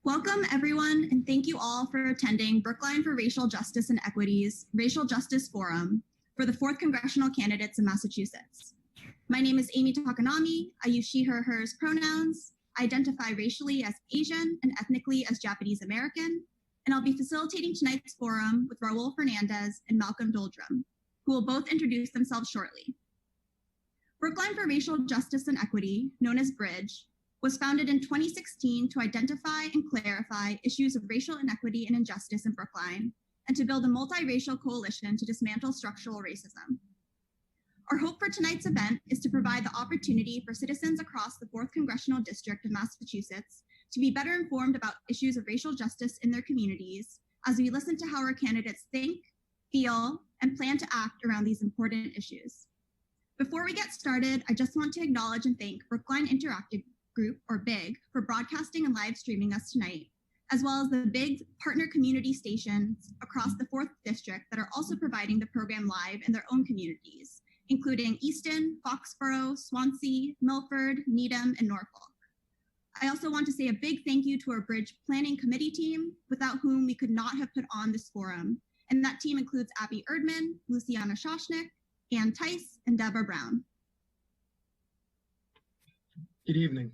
Welcome, everyone, and thank you all for attending Brookline for Racial Justice and Equity's Racial Justice Forum for the 4th Congressional Candidates in Massachusetts. My name is Amy Takanami. I use she, her, hers pronouns. I identify racially as Asian and ethnically as Japanese American, and I'll be facilitating tonight's forum with Raul Fernandez and Malcolm Doldrum, who will both introduce themselves shortly. Brookline for Racial Justice and Equity, known as BRJE, was founded in 2016 to identify and clarify issues of racial inequity and injustice in Brookline, and to build a multiracial coalition to dismantle structural racism. Our hope for tonight's event is to provide the opportunity for citizens across the 4th Congressional District of Massachusetts to be better informed about issues of racial justice in their communities as we listen to how our candidates think, feel, and plan to act around these important issues. Before we get started, I just want to acknowledge and thank Brookline Interactive Group, or BIG, for broadcasting and live streaming us tonight, as well as the BIG partner community stations across the 4th District that are also providing the program live in their own communities, including Easton, Foxborough, Swansea, Milford, Needham, and Norfolk. I also want to say a big thank you to our BRJE Planning Committee team, without whom we could not have put on this forum, and that team includes Abby Erdman, Luciana Shoshnick, Ann Tice, and Deborah Brown. Good evening.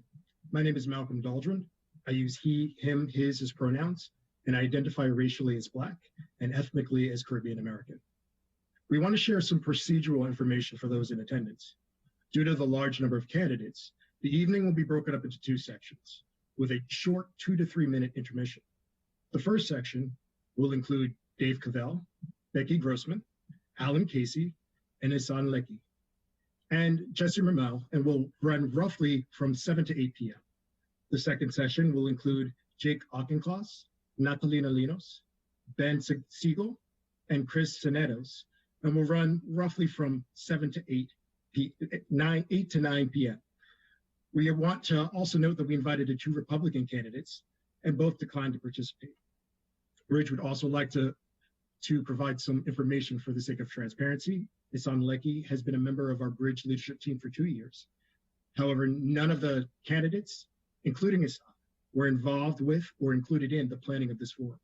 My name is Malcolm Doldrum. I use he, him, his as pronouns, and I identify racially as Black and ethnically as Caribbean American. We want to share some procedural information for those in attendance. Due to the large number of candidates, the evening will be broken up into 2 sections with a short 2 to 3 minute intermission. The first section will include Dave Cavell, Becky Grossman, Alan Casey, and Essan Leki, and Jessie Mermel, and will run roughly from 7 to 8 p.m. The second session will include Jake Auchincloss, Natalina Linos, Ben Siegel, and Chris Sinetos, and will run roughly from 7 to 8 to 9 p.m. We want to also note that we invited the 2 Republican candidates, and both declined to participate. BRJE would also like to provide some information for the sake of transparency. Essan Leki has been a member of our BRJE leadership team for 2 years. However, none of the candidates, including Essan, were involved with or included in the planning of this forum.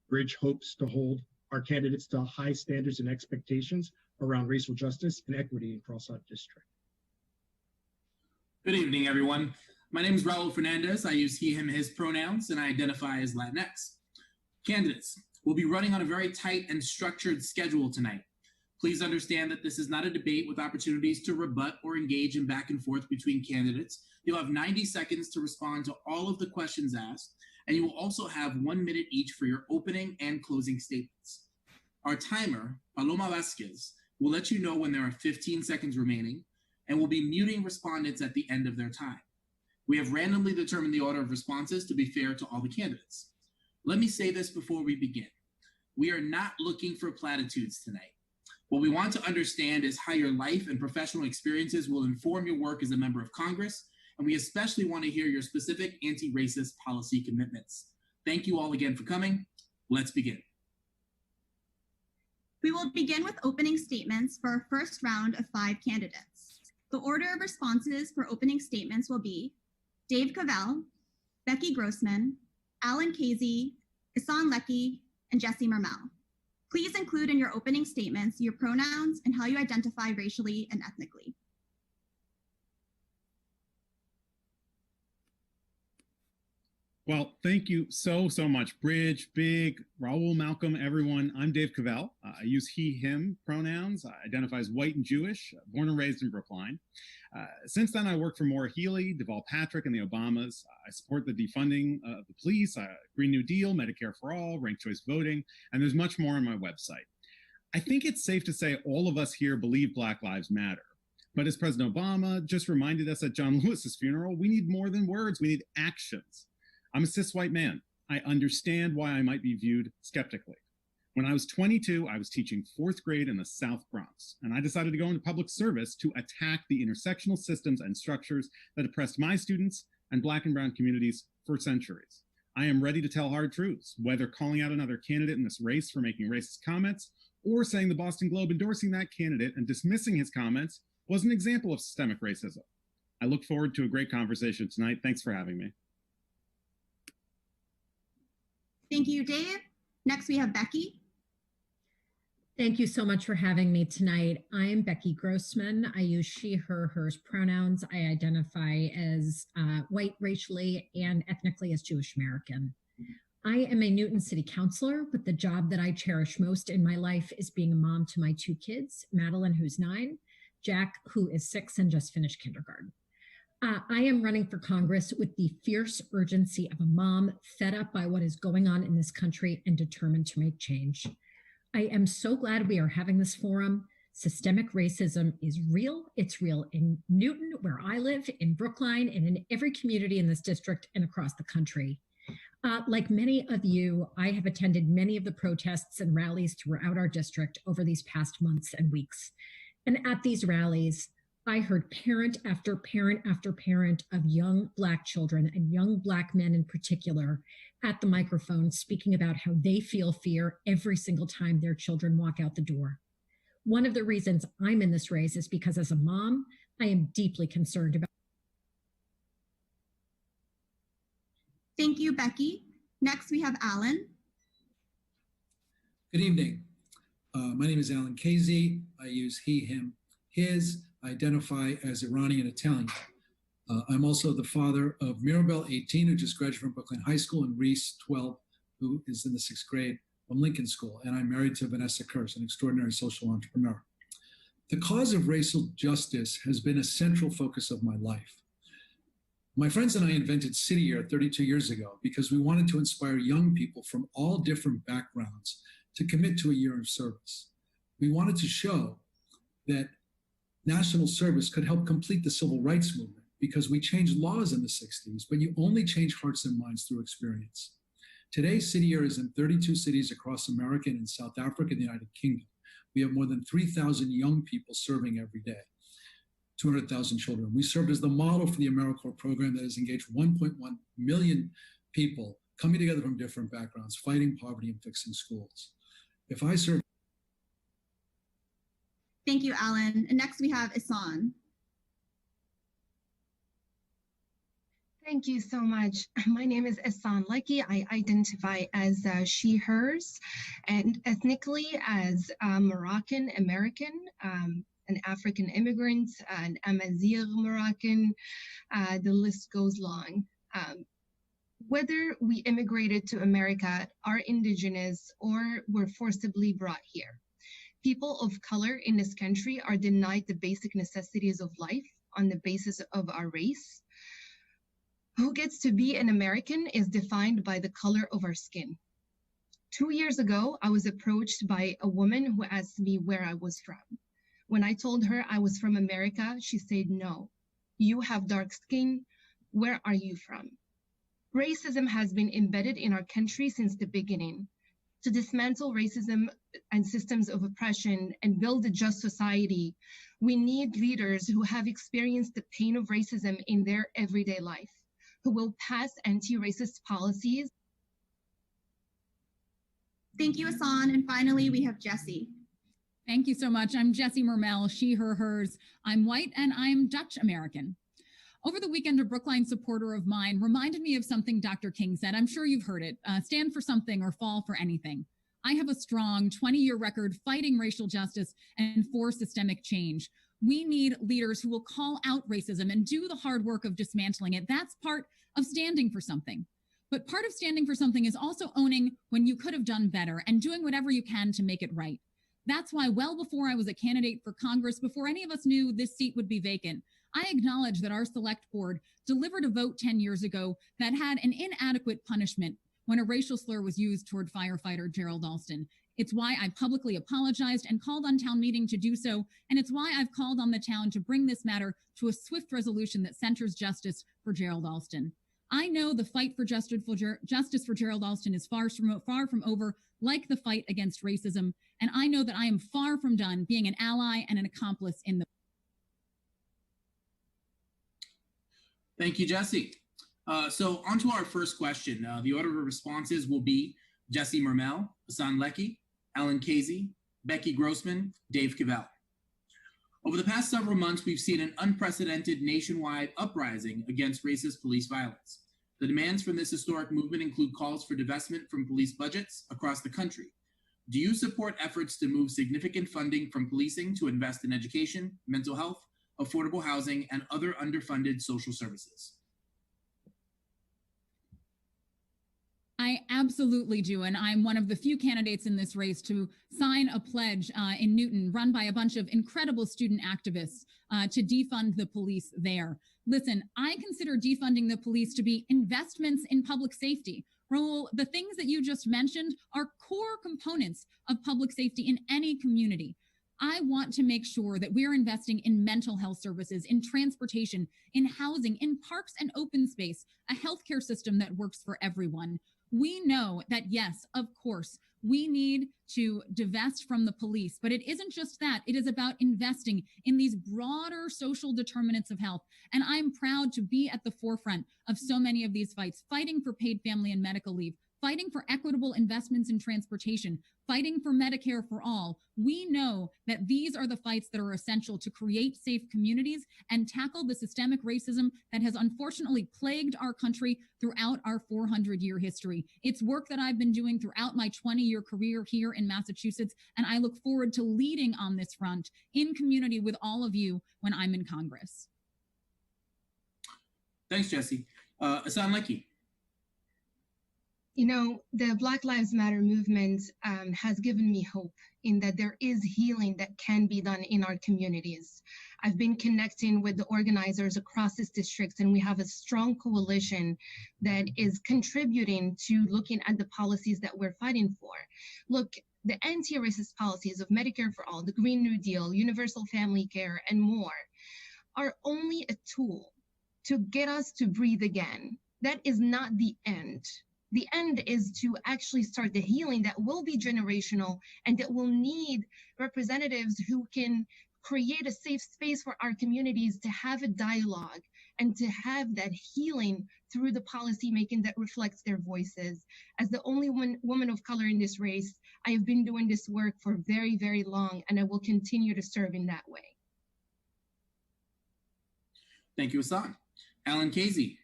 BRJE hopes to hold our candidates to high standards and expectations around racial justice and equity across our district. Good evening, everyone. My name is Raul Fernandez. I use he, him, his pronouns, and I identify as Latinx. Candidates, we'll be running on a very tight and structured schedule tonight. Please understand that this is not a debate with opportunities to rebut or engage in back and forth between candidates. You'll have 90 seconds to respond to all of the questions asked, and you will also have 1 minute each for your opening and closing statements. Our timer, Paloma Vasquez, will let you know when there are 15 seconds remaining, and will be muting respondents at the end of their time. We have randomly determined the order of responses to be fair to all the candidates. Let me say this before we begin. We are not looking for platitudes tonight. What we want to understand is how your life and professional experiences will inform your work as a member of Congress, and we especially want to hear your specific anti-racist policy commitments. Thank you all again for coming. Let's begin. We will begin with opening statements for our first round of 5 candidates. The order of responses for opening statements will be Dave Cavell, Becky Grossman, Alan Casey, Essan Leki, and Jessie Mermel. Please include in your opening statements your pronouns and how you identify racially and ethnically. Well, thank you so much, BRJE, Big, Raul, Malcolm, everyone. I'm Dave Cavell. I use he, him pronouns. I identify as white and Jewish, born and raised in Brookline. Since then, I work for Maura Healey, Deval Patrick, and the Obamas. I support the defunding of the police, Green New Deal, Medicare for All, ranked choice voting, and there's much more on my website. I think it's safe to say all of us here believe Black Lives Matter. But as President Obama just reminded us at John Lewis's funeral, we need more than words, we need actions. I'm a cis white man. I understand why I might be viewed skeptically. When I was 22, I was teaching 4th grade in the South Bronx, and I decided to go into public service to attack the intersectional systems and structures that oppressed my students and Black and brown communities for centuries. I am ready to tell hard truths, whether calling out another candidate in this race for making racist comments, or saying the Boston Globe endorsing that candidate and dismissing his comments was an example of systemic racism. I look forward to a great conversation tonight. Thanks for having me. Thank you, Dave. Next, we have Becky. Thank you so much for having me tonight. I'm Becky Grossman. I use she, her, hers pronouns. I identify as white racially and ethnically as Jewish American. I am a Newton City Councilor, but the job that I cherish most in my life is being a mom to my two kids, Madeline, who's 9, Jack, who is 6 and just finished kindergarten. I am running for Congress with the fierce urgency of a mom fed up by what is going on in this country and determined to make change. I am so glad we are having this forum. Systemic racism is real. It's real in Newton, where I live, in Brookline, and in every community in this district and across the country. Like many of you, I have attended many of the protests and rallies throughout our district over these past months and weeks. And at these rallies, I heard parent after parent after parent of young Black children and young Black men in particular at the microphone speaking about how they feel fear every single time their children walk out the door. One of the reasons I'm in this race is because as a mom, I am deeply concerned about. Thank you, Becky. Next, we have Alan. Good evening. My name is Alan Casey. I use he, him, his. I identify as Iranian Italian. I'm also the father of Mirabel, 18, who just graduated from Brookline High School, and Reese, 12, who is in the 6th grade from Lincoln School. And I'm married to Vanessa Kurz, an extraordinary social entrepreneur. The cause of racial justice has been a central focus of my life. My friends and I invented City Year 32 years ago because we wanted to inspire young people from all different backgrounds to commit to a year of service. We wanted to show that national service could help complete the civil rights movement because we changed laws in the 60s, but you only change hearts and minds through experience. Today, City Year is in 32 cities across America and in South Africa and the United Kingdom. We have more than 3,000 young people serving every day, 200,000 children. We served as the model for the AmeriCorps program that has engaged 1.1 million people coming together from different backgrounds, fighting poverty and fixing schools. If I serve. Thank you, Alan. And next we have Essan. Thank you so much. My name is Essan Leki. I identify as she, hers, and ethnically as Moroccan American, an African immigrant, an Amazigh Moroccan. The list goes long. Whether we immigrated to America, are indigenous, or were forcibly brought here, people of color in this country are denied the basic necessities of life on the basis of our race. Who gets to be an American is defined by the color of our skin. 2 years ago, I was approached by a woman who asked me where I was from. When I told her I was from America, she said, "No, you have dark skin. Where are you from?" Racism has been embedded in our country since the beginning. To dismantle racism and systems of oppression and build a just society, we need leaders who have experienced the pain of racism in their everyday life, who will pass anti-racist policies. Thank you, Essan. And finally, we have Jessie. Thank you so much. I'm Jessie Mermel, she, her, hers. I'm white and I'm Dutch American. Over the weekend, a Brookline supporter of mine reminded me of something Dr. King said. I'm sure you've heard it. Stand for something or fall for anything. I have a strong 20-year record fighting racial justice and for systemic change. We need leaders who will call out racism and do the hard work of dismantling it. That's part of standing for something. But part of standing for something is also owning when you could have done better and doing whatever you can to make it right. That's why well before I was a candidate for Congress, before any of us knew this seat would be vacant, I acknowledge that our select board delivered a vote 10 years ago that had an inadequate punishment when a racial slur was used toward firefighter Gerald Alston. It's why I publicly apologized and called on town meeting to do so, and it's why I've called on the town to bring this matter to a swift resolution that centers justice for Gerald Alston. I know the fight for justice for Gerald Alston is far from over, like the fight against racism, and I know that I am far from done being an ally and an accomplice in the. Thank you, Jessie. So on to our first question. The order of responses will be Jessie Mermel, Essan Leki, Alan Casey, Becky Grossman, Dave Cavell. Over the past several months, we've seen an unprecedented nationwide uprising against racist police violence. The demands from this historic movement include calls for divestment from police budgets across the country. Do you support efforts to move significant funding from policing to invest in education, mental health, affordable housing, and other underfunded social services? I absolutely do. And I'm one of the few candidates in this race to sign a pledge in Newton, run by a bunch of incredible student activists to defund the police there. Listen, I consider defunding the police to be investments in public safety. Raul, the things that you just mentioned are core components of public safety in any community. I want to make sure that we're investing in mental health services, in transportation, in housing, in parks and open space, a healthcare system that works for everyone. We know that, yes, of course, we need to divest from the police, but it isn't just that. It is about investing in these broader social determinants of health. And I'm proud to be at the forefront of so many of these fights, fighting for paid family and medical leave, fighting for equitable investments in transportation, fighting for Medicare for all. We know that these are the fights that are essential to create safe communities and tackle the systemic racism that has unfortunately plagued our country throughout our 400-year history. It's work that I've been doing throughout my 20-year career here in Massachusetts, and I look forward to leading on this front in community with all of you when I'm in Congress. Thanks, Jessie. Essan Leki. You know, the Black Lives Matter movement has given me hope in that there is healing that can be done in our communities. I've been connecting with the organizers across this district, and we have a strong coalition that is contributing to looking at the policies that we're fighting for. Look, the anti-racist policies of Medicare for All, the Green New Deal, universal family care, and more are only a tool to get us to breathe again. That is not the end. The end is to actually start the healing that will be generational and that will need representatives who can create a safe space for our communities to have a dialogue and to have that healing through the policy making that reflects their voices. As the only woman of color in this race, I have been doing this work for very, very long, and I will continue to serve in that way. Thank you, Essan. Alan Casey.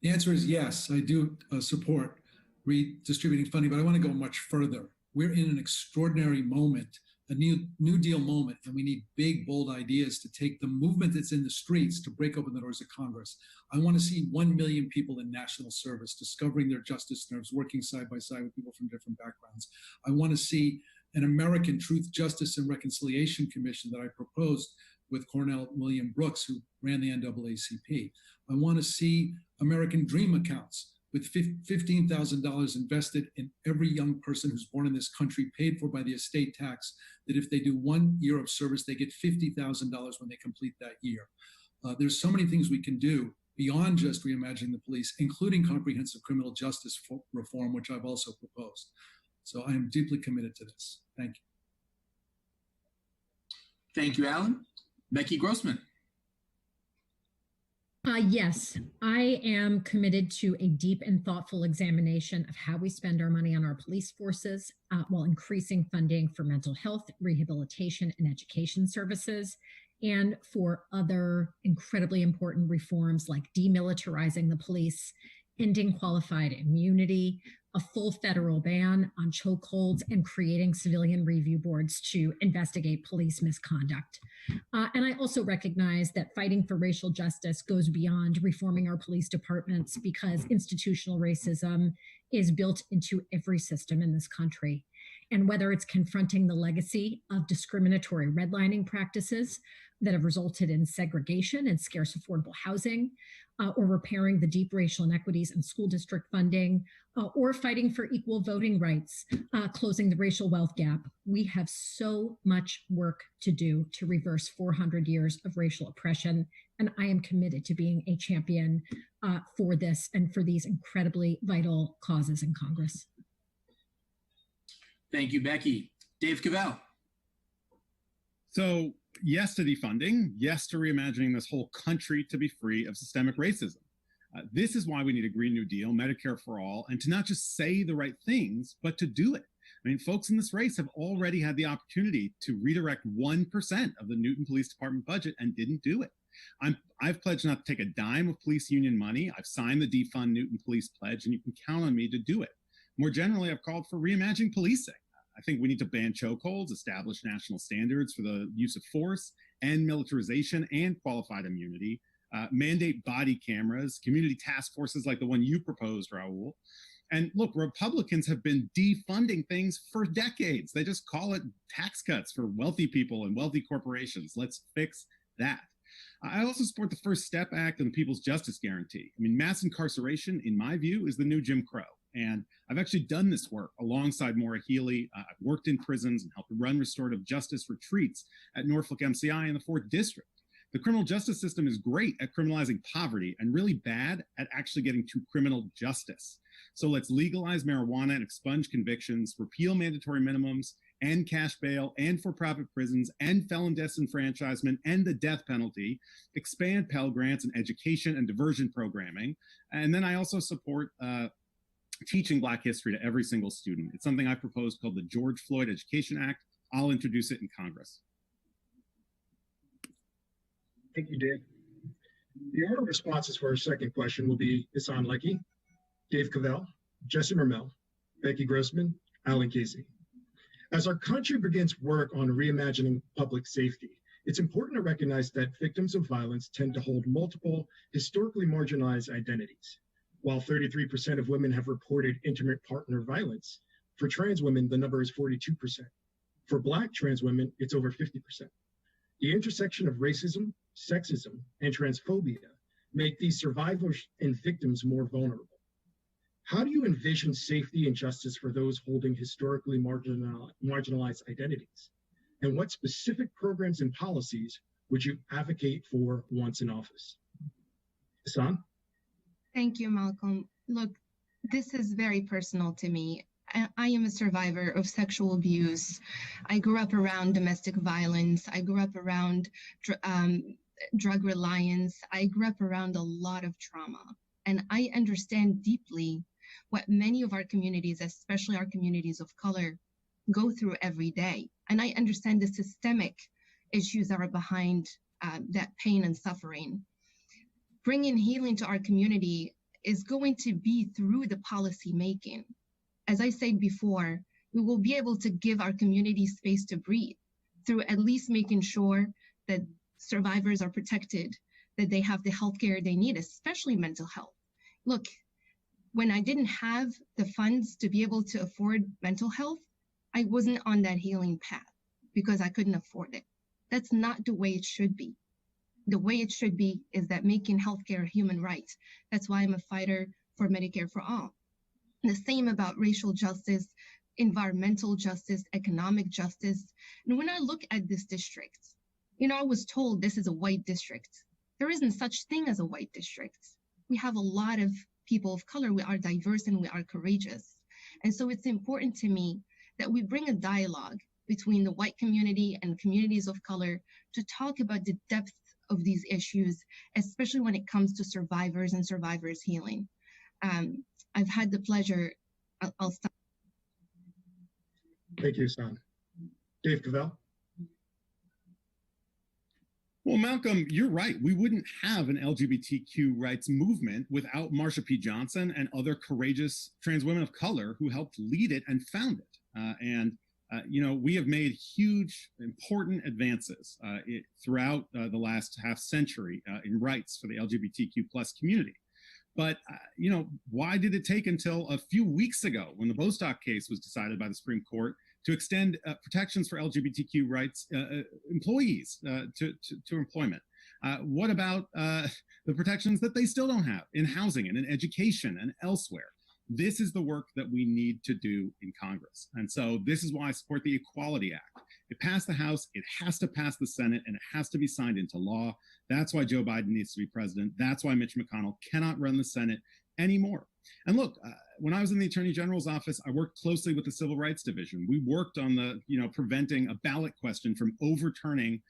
The answer is yes, I do support redistributing funding, but I want to go much further. We're in an extraordinary moment, a new deal moment, and we need big, bold ideas to take the movement that's in the streets to break open the doors of Congress. I want to see 1 million people in national service, discovering their justice nerves, working side by side with people from different backgrounds. I want to see an American Truth, Justice, and Reconciliation Commission that I proposed with Cornell William Brooks, who ran the NAACP. I want to see American Dream accounts with $15,000 invested in every young person who's born in this country, paid for by the estate tax, that if they do 1 year of service, they get $50,000 when they complete that year. There's so many things we can do beyond just reimagining the police, including comprehensive criminal justice reform, which I've also proposed. So I am deeply committed to this. Thank you. Thank you, Alan. Becky Grossman. Yes, I am committed to a deep and thoughtful examination of how we spend our money on our police forces while increasing funding for mental health, rehabilitation, and education services, and for other incredibly important reforms like demilitarizing the police, ending qualified immunity, a full federal ban on chokeholds, and creating civilian review boards to investigate police misconduct. And I also recognize that fighting for racial justice goes beyond reforming our police departments, because institutional racism is built into every system in this country. And whether it's confronting the legacy of discriminatory redlining practices that have resulted in segregation and scarce affordable housing, or repairing the deep racial inequities in school district funding, or fighting for equal voting rights, closing the racial wealth gap, we have so much work to do to reverse 400 years of racial oppression. And I am committed to being a champion for this and for these incredibly vital causes in Congress. Thank you, Becky. Dave Cavell. So yes to defunding, yes to reimagining this whole country to be free of systemic racism. This is why we need a Green New Deal, Medicare for all, and to not just say the right things, but to do it. I mean, folks in this race have already had the opportunity to redirect 1% of the Newton Police Department budget and didn't do it. I've pledged not to take a dime of police union money. I've signed the Defund Newton Police Pledge, and you can count on me to do it. More generally, I've called for reimagining policing. I think we need to ban chokeholds, establish national standards for the use of force, end militarization and qualified immunity, mandate body cameras, community task forces like the one you proposed, Raul. And look, Republicans have been defunding things for decades. They just call it tax cuts for wealthy people and wealthy corporations. Let's fix that. I also support the First Step Act and the People's Justice Guarantee. I mean, mass incarceration, in my view, is the new Jim Crow. And I've actually done this work alongside Maura Healey. I've worked in prisons and helped run restorative justice retreats at Norfolk MCI in the 4th District. The criminal justice system is great at criminalizing poverty and really bad at actually getting to criminal justice. So let's legalize marijuana and expunge convictions, repeal mandatory minimums, end cash bail, and for-profit prisons, end felon disenfranchisement, end the death penalty, expand Pell Grants and education and diversion programming. And then I also support teaching Black history to every single student. It's something I proposed called the George Floyd Education Act. I'll introduce it in Congress. Thank you, Dave. The order of responses for our second question will be Essan Leki, Dave Cavell, Jessie Mermel, Becky Grossman, Alan Casey. As our country begins work on reimagining public safety, it's important to recognize that victims of violence tend to hold multiple historically marginalized identities. While 33% of women have reported intimate partner violence, for trans women, the number is 42%. For Black trans women, it's over 50%. The intersection of racism, sexism, and transphobia make these survivors and victims more vulnerable. How do you envision safety and justice for those holding historically marginalized identities? And what specific programs and policies would you advocate for once in office? Essan? Thank you, Malcolm. Look, this is very personal to me. I am a survivor of sexual abuse. I grew up around domestic violence. I grew up around drug reliance. I grew up around a lot of trauma. And I understand deeply what many of our communities, especially our communities of color, go through every day. And I understand the systemic issues that are behind that pain and suffering. Bringing healing to our community is going to be through the policy making. As I said before, we will be able to give our community space to breathe through at least making sure that survivors are protected, that they have the healthcare they need, especially mental health. Look, when I didn't have the funds to be able to afford mental health, I wasn't on that healing path because I couldn't afford it. That's not the way it should be. The way it should be is that making healthcare a human right. That's why I'm a fighter for Medicare for all. The same about racial justice, environmental justice, economic justice. And when I look at this district, I was told this is a white district. There isn't such thing as a white district. We have a lot of people of color. We are diverse and we are courageous. And so it's important to me that we bring a dialogue between the white community and communities of color to talk about the depth of these issues, especially when it comes to survivors and survivors healing. I've had the pleasure, I'll stop. Thank you, Essan. Dave Cavell? Well, Malcolm, you're right. We wouldn't have an LGBTQ rights movement without Marsha P. Johnson and other courageous trans women of color who helped lead it and found it. We have made huge, important advances throughout the last half century in rights for the LGBTQ plus community. But, why did it take until a few weeks ago when the Bostock case was decided by the Supreme Court to extend protections for LGBTQ rights employees to employment? What about the protections that they still don't have in housing and in education and elsewhere? This is the work that we need to do in Congress. And so this is why I support the Equality Act. It passed the House, it has to pass the Senate, and it has to be signed into law. That's why Joe Biden needs to be president. That's why Mitch McConnell cannot run the Senate anymore. And look, when I was in the Attorney General's office, I worked closely with the Civil Rights Division. We worked on preventing a ballot question from overturning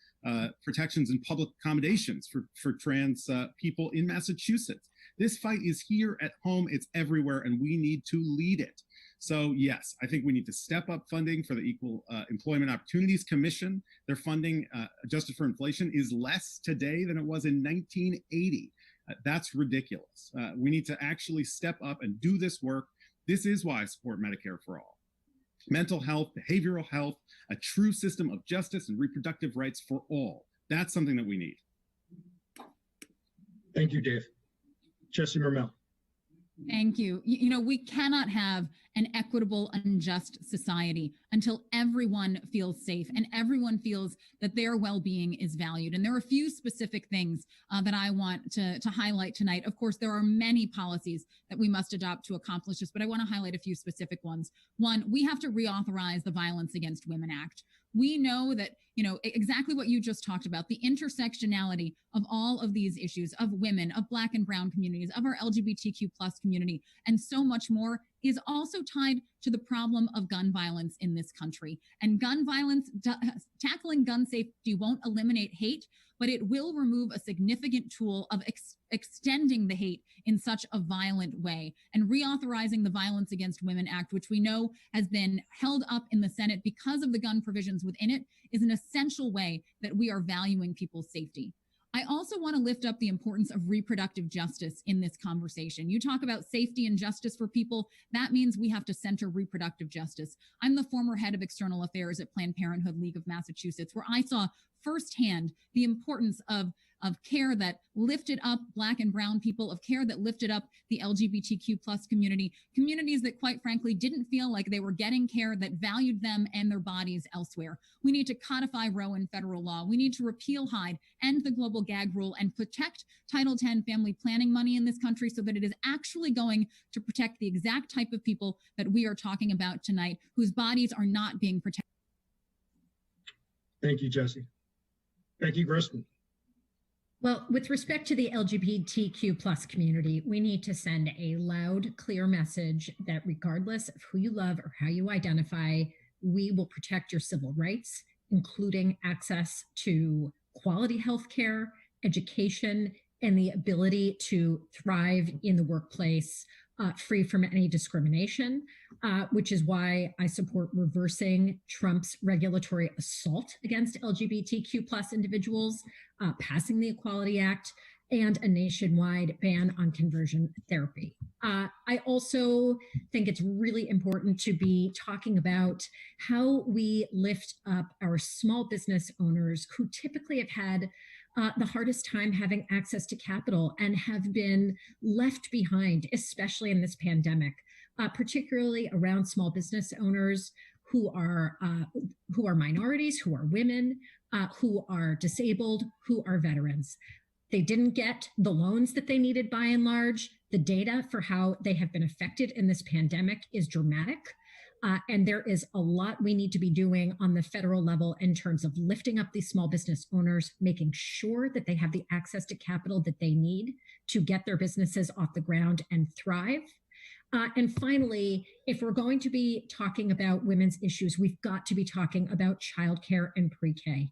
protections in public accommodations for trans people in Massachusetts. This fight is here at home, it's everywhere, and we need to lead it. So yes, I think we need to step up funding for the Equal Employment Opportunities Commission. Their funding, adjusted for inflation, is less today than it was in 1980. That's ridiculous. We need to actually step up and do this work. This is why I support Medicare for all. Mental health, behavioral health, a true system of justice and reproductive rights for all. That's something that we need. Thank you, Dave. Jessie Mermel. Thank you. You know, we cannot have an equitable and just society until everyone feels safe and everyone feels that their well-being is valued. And there are a few specific things that I want to highlight tonight. Of course, there are many policies that we must adopt to accomplish this, but I want to highlight a few specific ones. One, we have to reauthorize the Violence Against Women Act. We know that, you know, exactly what you just talked about, the intersectionality of all of these issues, of women, of Black and Brown communities, of our LGBTQ plus community, and so much more, is also tied to the problem of gun violence in this country. And gun violence, tackling gun safety won't eliminate hate, but it will remove a significant tool of extending the hate in such a violent way. And reauthorizing the Violence Against Women Act, which we know has been held up in the Senate because of the gun provisions within it, is an essential way that we are valuing people's safety. I also want to lift up the importance of reproductive justice in this conversation. You talk about safety and justice for people. That means we have to center reproductive justice. I'm the former head of external affairs at Planned Parenthood League of Massachusetts, where I saw firsthand the importance of care that lifted up Black and Brown people, of care that lifted up the LGBTQ plus community, communities that quite frankly didn't feel like they were getting care that valued them and their bodies elsewhere. We need to codify Roe in federal law. We need to repeal Hyde, end the global gag rule, and protect Title X family planning money in this country so that it is actually going to protect the exact type of people that we are talking about tonight, whose bodies are not being protected. Thank you, Jessie. Becky Grossman. Well, with respect to the LGBTQ plus community, we need to send a loud, clear message that regardless of who you love or how you identify, we will protect your civil rights, including access to quality health care, education, and the ability to thrive in the workplace free from any discrimination, which is why I support reversing Trump's regulatory assault against LGBTQ plus individuals, passing the Equality Act, and a nationwide ban on conversion therapy. I also think it's really important to be talking about how we lift up our small business owners who typically have had the hardest time having access to capital and have been left behind, especially in this pandemic, particularly around small business owners who are minorities, who are women, who are disabled, who are veterans. They didn't get the loans that they needed by and large. The data for how they have been affected in this pandemic is dramatic. And there is a lot we need to be doing on the federal level in terms of lifting up these small business owners, making sure that they have the access to capital that they need to get their businesses off the ground and thrive. And finally, if we're going to be talking about women's issues, we've got to be talking about childcare and pre-K.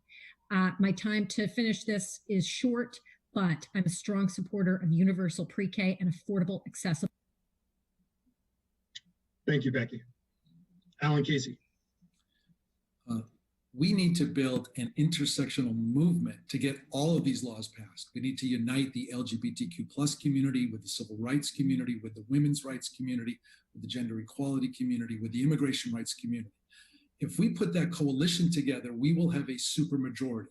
My time to finish this is short, but I'm a strong supporter of universal pre-K and affordable, accessible. Thank you, Becky. Alan Casey. We need to build an intersectional movement to get all of these laws passed. We need to unite the LGBTQ plus community with the civil rights community, with the women's rights community, with the gender equality community, with the immigration rights community. If we put that coalition together, we will have a supermajority.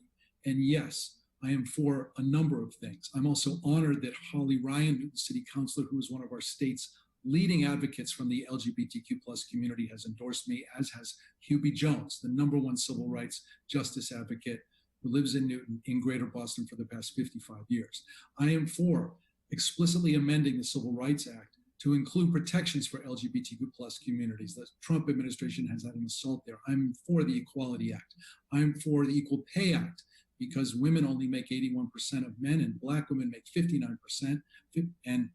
And yes, I am for a number of things. I'm also honored that Holly Ryan, Newton City Councilor, who is one of our state's leading advocates from the LGBTQ plus community, has endorsed me, as has Hubie Jones, the #1 civil rights justice advocate who lives in Newton in Greater Boston for the past 55 years. I am for explicitly amending the Civil Rights Act to include protections for LGBTQ plus communities. The Trump administration has had an assault there. I'm for the Equality Act. I'm for the Equal Pay Act, because women only make 81% of men and Black women make 59%, and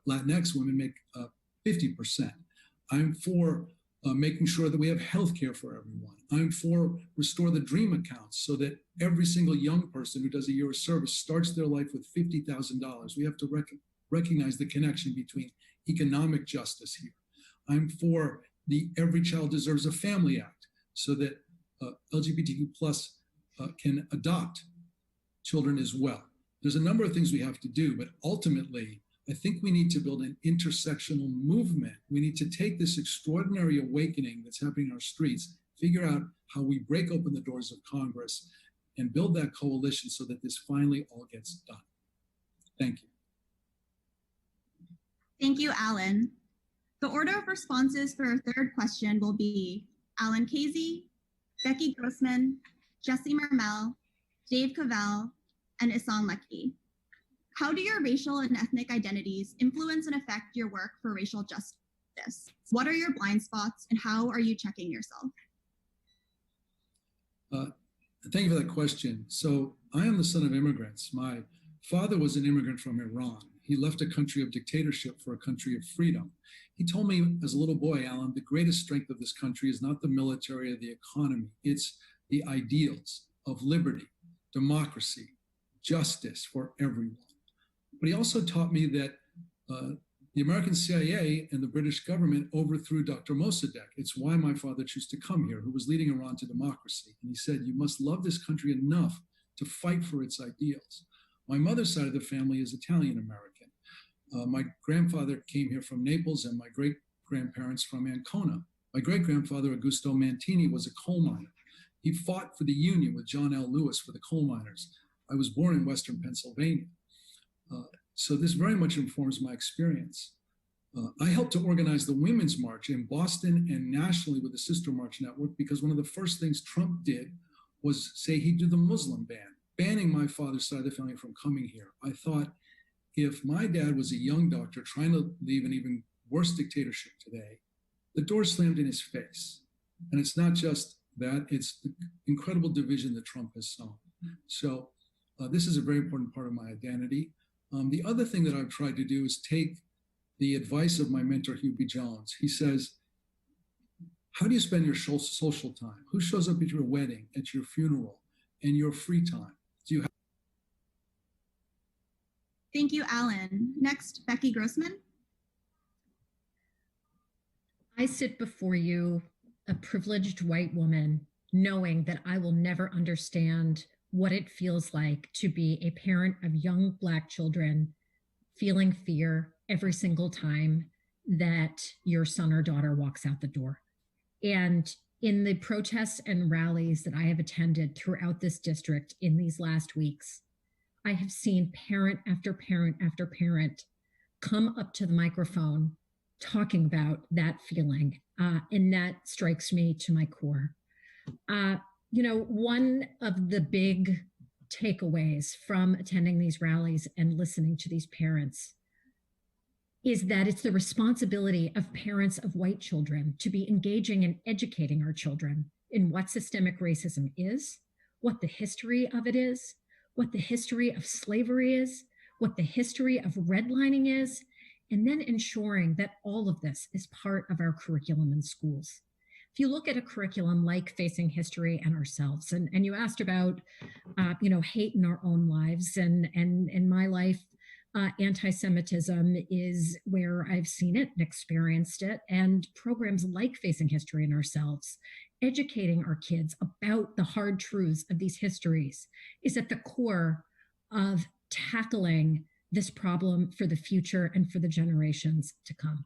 Latinx women make 50%. I'm for making sure that we have health care for everyone. I'm for restore the DREAM accounts so that every single young person who does a year of service starts their life with $50,000. We have to recognize the connection between economic justice here. I'm for the Every Child Deserves a Family Act so that LGBTQ plus can adopt children as well. There's a number of things we have to do, but ultimately, I think we need to build an intersectional movement. We need to take this extraordinary awakening that's happening in our streets, figure out how we break open the doors of Congress and build that coalition so that this finally all gets done. Thank you. Thank you, Alan. The order of responses for our third question will be Alan Casey, Becky Grossman, Jessie Mermel, Dave Cavell, and Essan Leki. How do your racial and ethnic identities influence and affect your work for racial justice? What are your blind spots and how are you checking yourself? Thank you for that question. So I am the son of immigrants. My father was an immigrant from Iran. He left a country of dictatorship for a country of freedom. He told me as a little boy, Alan, the greatest strength of this country is not the military or the economy. It's the ideals of liberty, democracy, justice for everyone. But he also taught me that the American CIA and the British government overthrew Dr. Mossadegh. It's why my father chose to come here, who was leading Iran to democracy. And he said, you must love this country enough to fight for its ideals. My mother's side of the family is Italian-American. My grandfather came here from Naples and my great-grandparents from Ancona. My great-grandfather, Augusto Mantini, was a coal miner. He fought for the Union with John L. Lewis for the coal miners. I was born in Western Pennsylvania. So this very much informs my experience. I helped to organize the Women's March in Boston and nationally with the Sister March Network because one of the first things Trump did was say he'd do the Muslim ban, banning my father's side of the family from coming here. I thought if my dad was a young doctor trying to leave an even worse dictatorship today, the door slammed in his face. And it's not just that, it's the incredible division that Trump has sown. So this is a very important part of my identity. The other thing that I've tried to do is take the advice of my mentor, Hugh B. Jones. He says, how do you spend your social time? Who shows up at your wedding, at your funeral, and your free time? Do you have? Thank you, Alan. Next, Becky Grossman. I sit before you, a privileged white woman, knowing that I will never understand what it feels like to be a parent of young Black children feeling fear every single time that your son or daughter walks out the door. And in the protests and rallies that I have attended throughout this district in these last weeks, I have seen parent after parent after parent come up to the microphone talking about that feeling. And that strikes me to my core. You know, one of the big takeaways from attending these rallies and listening to these parents is that it's the responsibility of parents of white children to be engaging and educating our children in what systemic racism is, what the history of it is, what the history of slavery is, what the history of redlining is, and then ensuring that all of this is part of our curriculum in schools. If you look at a curriculum like Facing History and Ourselves, and you asked about, hate in our own lives, and in my life, anti-Semitism is where I've seen it and experienced it, and programs like Facing History and Ourselves, educating our kids about the hard truths of these histories is at the core of tackling this problem for the future and for the generations to come.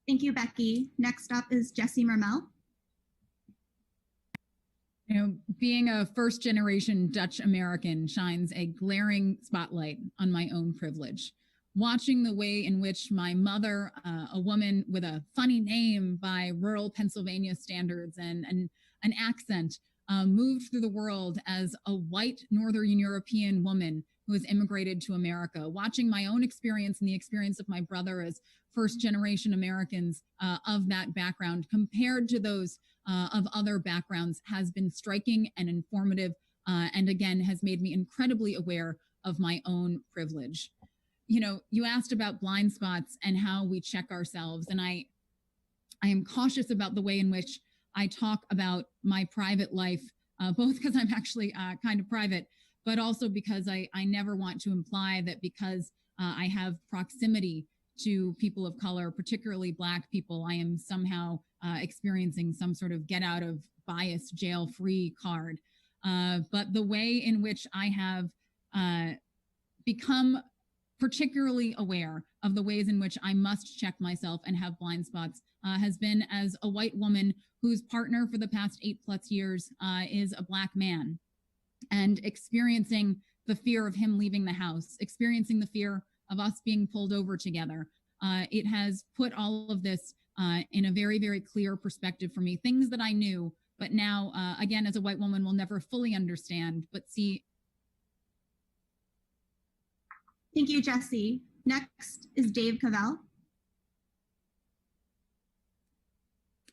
Thank you, Becky. Next up is Jessie Mermel. You know, being a first-generation Dutch American shines a glaring spotlight on my own privilege. Watching the way in which my mother, a woman with a funny name by rural Pennsylvania standards and an accent, moved through the world as a white Northern European woman who has immigrated to America. Watching my own experience and the experience of my brother as first-generation Americans of that background compared to those of other backgrounds has been striking and informative, and again, has made me incredibly aware of my own privilege. You know, you asked about blind spots and how we check ourselves, and I am cautious about the way in which I talk about my private life, both because I'm actually kind of private, but also because I never want to imply that because I have proximity to people of color, particularly Black people, I am somehow experiencing some sort of get out of bias jail free card. But the way in which I have become particularly aware of the ways in which I must check myself and have blind spots has been as a white woman whose partner for the past 8+ years is a Black man, and experiencing the fear of him leaving the house, experiencing the fear of us being pulled over together. It has put all of this in a very, very clear perspective for me, things that I knew, but now, again, as a white woman, will never fully understand, but see. Thank you, Jessie. Next is Dave Cavell.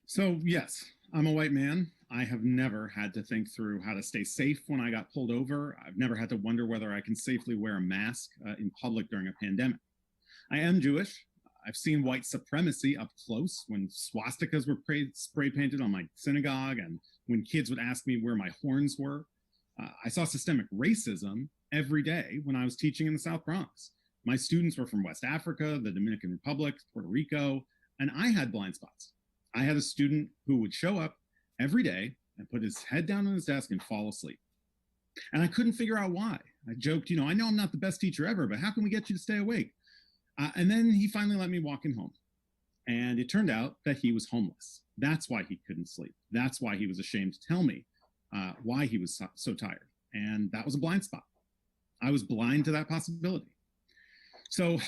So yes, I'm a white man. I have never had to think through how to stay safe when I got pulled over. I've never had to wonder whether I can safely wear a mask in public during a pandemic. I am Jewish. I've seen white supremacy up close when swastikas were spray painted on my synagogue and when kids would ask me where my horns were. I saw systemic racism every day when I was teaching in the South Bronx. My students were from West Africa, the Dominican Republic, Puerto Rico, and I had blind spots. I had a student who would show up every day and put his head down on his desk and fall asleep. And I couldn't figure out why. I joked, I know I'm not the best teacher ever, but how can we get you to stay awake? And then he finally let me walk him home. And it turned out that he was homeless. That's why he couldn't sleep. That's why he was ashamed to tell me why he was so tired. And that was a blind spot. I was blind to that possibility. So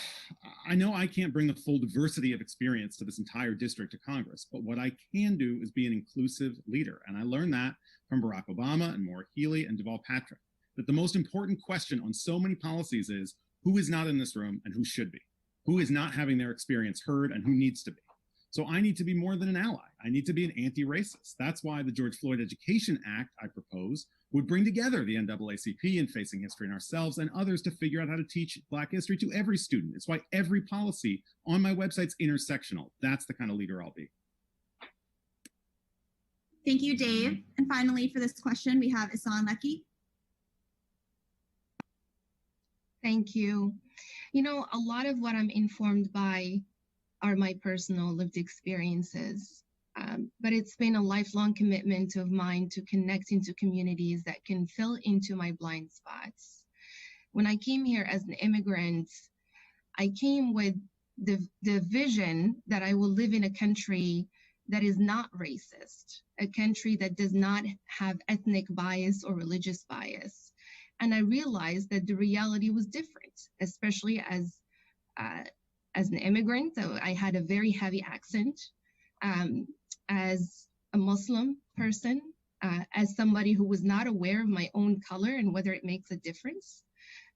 I know I can't bring the full diversity of experience to this entire district to Congress, but what I can do is be an inclusive leader. And I learned that from Barack Obama and Maura Healey and Deval Patrick, that the most important question on so many policies is who is not in this room and who should be, who is not having their experience heard and who needs to be. So I need to be more than an ally. I need to be an anti-racist. That's why the George Floyd Education Act I propose would bring together the NAACP and Facing History and ourselves and others to figure out how to teach Black history to every student. It's why every policy on my website's intersectional. That's the kind of leader I'll be. Thank you, Dave. And finally, for this question, we have Essan Leki. Thank you. A lot of what I'm informed by are my personal lived experiences. But it's been a lifelong commitment of mine to connect into communities that can fill into my blind spots. When I came here as an immigrant, I came with the vision that I will live in a country that is not racist, a country that does not have ethnic bias or religious bias. And I realized that the reality was different, especially as an immigrant. I had a very heavy accent. As a Muslim person, as somebody who was not aware of my own color and whether it makes a difference,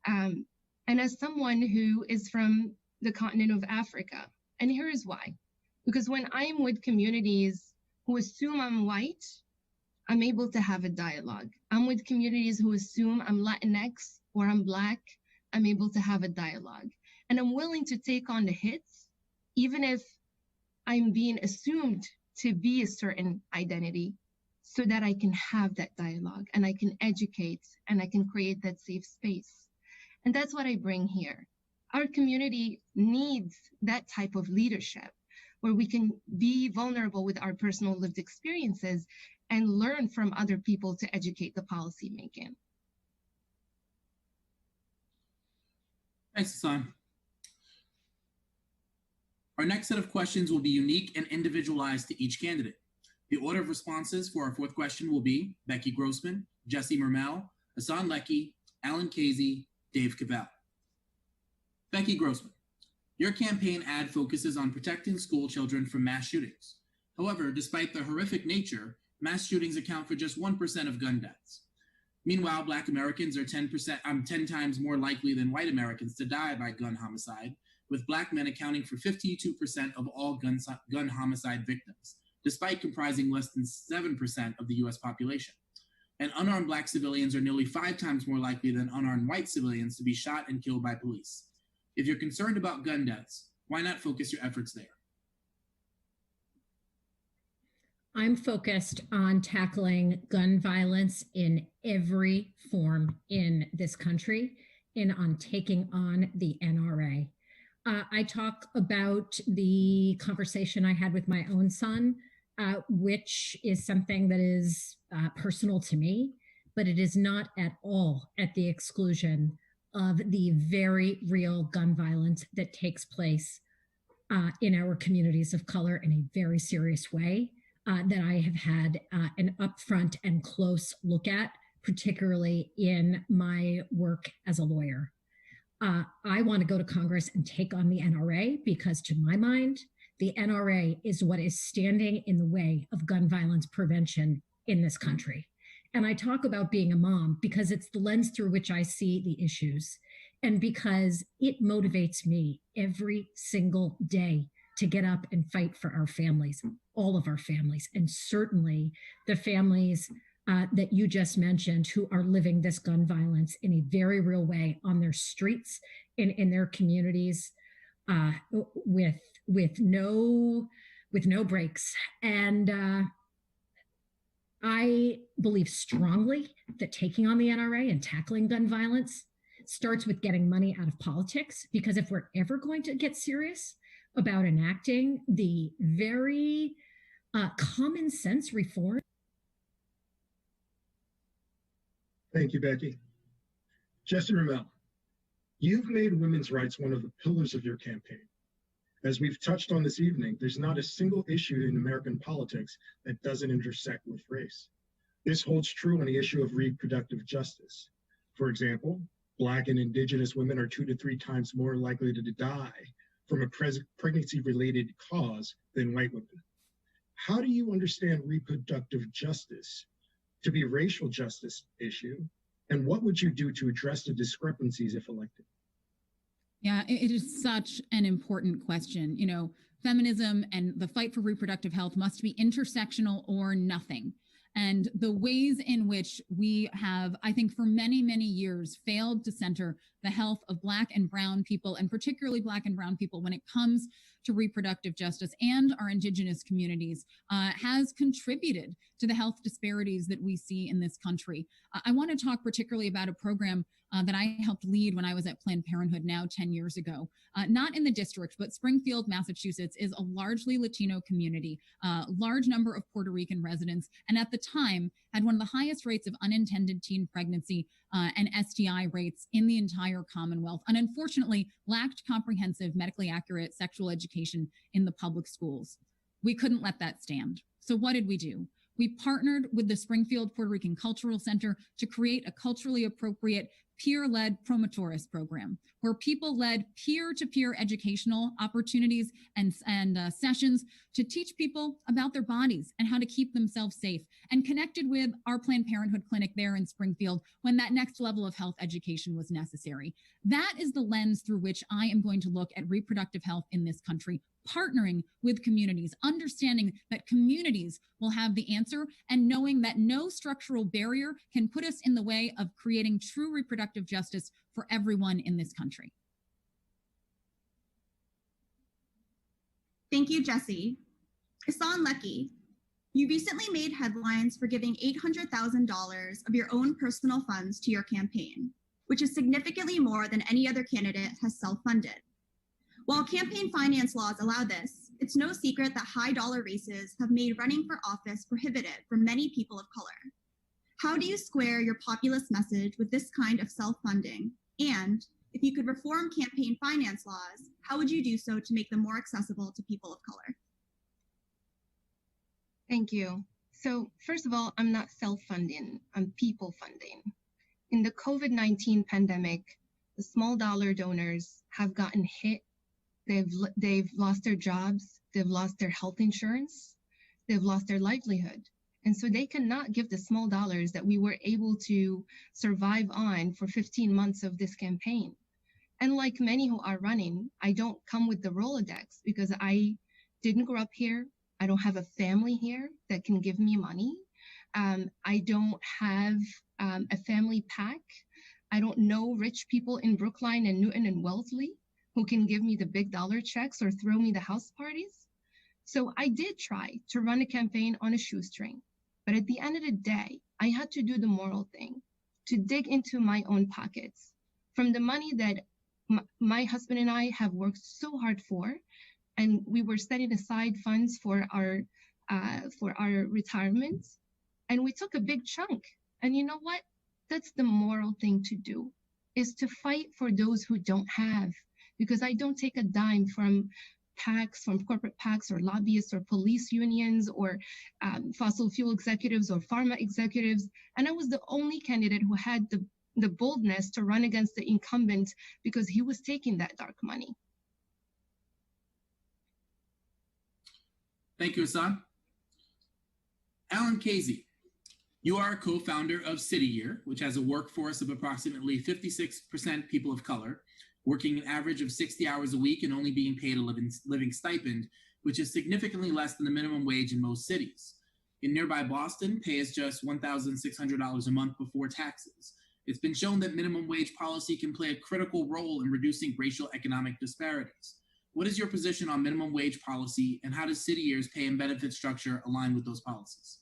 and as someone who is from the continent of Africa. And here is why. Because when I'm with communities who assume I'm white, I'm able to have a dialogue. I'm with communities who assume I'm Latinx or I'm Black, I'm able to have a dialogue. And I'm willing to take on the hits, even if I'm being assumed to be a certain identity, so that I can have that dialogue and I can educate and I can create that safe space. And that's what I bring here. Our community needs that type of leadership where we can be vulnerable with our personal lived experiences and learn from other people to educate the policy making. Thanks, Essan. Our next set of questions will be unique and individualized to each candidate. The order of responses for our fourth question will be Becky Grossman, Jessie Mermel, Essan Leki, Alan Casey, Dave Cavell. Becky Grossman, your campaign ad focuses on protecting school children from mass shootings. However, despite the horrific nature, mass shootings account for just 1% of gun deaths. Meanwhile, Black Americans are 10 times more likely than white Americans to die by gun homicide, with Black men accounting for 52% of all gun homicide victims, despite comprising less than 7% of the US population. And unarmed Black civilians are nearly 5 times more likely than unarmed white civilians to be shot and killed by police. If you're concerned about gun deaths, why not focus your efforts there? I'm focused on tackling gun violence in every form in this country and on taking on the NRA. I talk about the conversation I had with my own son, which is something that is personal to me, but it is not at all at the exclusion of the very real gun violence that takes place in our communities of color in a very serious way that I have had an upfront and close look at, particularly in my work as a lawyer. I want to go to Congress and take on the NRA because, to my mind, the NRA is what is standing in the way of gun violence prevention in this country. And I talk about being a mom because it's the lens through which I see the issues and because it motivates me every single day to get up and fight for our families, all of our families, and certainly the families that you just mentioned who are living this gun violence in a very real way on their streets, in their communities, with no breaks. And I believe strongly that taking on the NRA and tackling gun violence starts with getting money out of politics, because if we're ever going to get serious about enacting the very common sense reform. Thank you, Becky. Jessie Mermel, you've made women's rights one of the pillars of your campaign. As we've touched on this evening, there's not a single issue in American politics that doesn't intersect with race. This holds true on the issue of reproductive justice. For example, Black and Indigenous women are 2 to 3 times more likely to die from a pregnancy-related cause than white women. How do you understand reproductive justice to be a racial justice issue? And what would you do to address the discrepancies if elected? Yeah, it is such an important question. You know, feminism and the fight for reproductive health must be intersectional or nothing. And the ways in which we have, I think, for many, many years failed to center the health of Black and Brown people, and particularly Black and Brown people when it comes to reproductive justice and our Indigenous communities, has contributed to the health disparities that we see in this country. I want to talk particularly about a program that I helped lead when I was at Planned Parenthood now 10 years ago. Not in the district, but Springfield, Massachusetts is a largely Latino community, large number of Puerto Rican residents, and at the time had one of the highest rates of unintended teen pregnancy and STI rates in the entire Commonwealth, and unfortunately lacked comprehensive, medically accurate sexual education in the public schools. We couldn't let that stand. So what did we do? We partnered with the Springfield Puerto Rican Cultural Center to create a culturally appropriate peer-led promotores program, where people led peer-to-peer educational opportunities and sessions to teach people about their bodies and how to keep themselves safe, and connected with our Planned Parenthood clinic there in Springfield when that next level of health education was necessary. That is the lens through which I am going to look at reproductive health in this country, partnering with communities, understanding that communities will have the answer, and knowing that no structural barrier can put us in the way of creating true reproductive justice for everyone in this country. Thank you, Jessie. Essan Leki, you recently made headlines for giving $800,000 of your own personal funds to your campaign, which is significantly more than any other candidate has self-funded. While campaign finance laws allow this, it's no secret that high-dollar races have made running for office prohibitive for many people of color. How do you square your populist message with this kind of self-funding? And if you could reform campaign finance laws, how would you do so to make them more accessible to people of color? Thank you. So first of all, I'm not self-funding, I'm people funding. In the COVID-19 pandemic, the small dollar donors have gotten hit. They've lost their jobs, they've lost their health insurance, they've lost their livelihood. And so they cannot give the small dollars that we were able to survive on for 15 months of this campaign. And like many who are running, I don't come with the Rolodex because I didn't grow up here. I don't have a family here that can give me money. I don't have a family pack. I don't know rich people in Brookline and Newton and Wellesley who can give me the big dollar checks or throw me the house parties. So I did try to run a campaign on a shoestring. But at the end of the day, I had to do the moral thing, to dig into my own pockets. From the money that my husband and I have worked so hard for, and we were setting aside funds for our retirement, and we took a big chunk. And you know what? That's the moral thing to do, is to fight for those who don't have, because I don't take a dime from PACs, from corporate PACs or lobbyists or police unions or fossil fuel executives or pharma executives. And I was the only candidate who had the boldness to run against the incumbent because he was taking that dark money. Thank you, Essan. Alan Casey, you are a co-founder of City Year, which has a workforce of approximately 56% people of color, working an average of 60 hours a week and only being paid a living stipend, which is significantly less than the minimum wage in most cities. In nearby Boston, pay is just $1,600 a month before taxes. It's been shown that minimum wage policy can play a critical role in reducing racial economic disparities. What is your position on minimum wage policy, and how does City Year's pay and benefit structure align with those policies?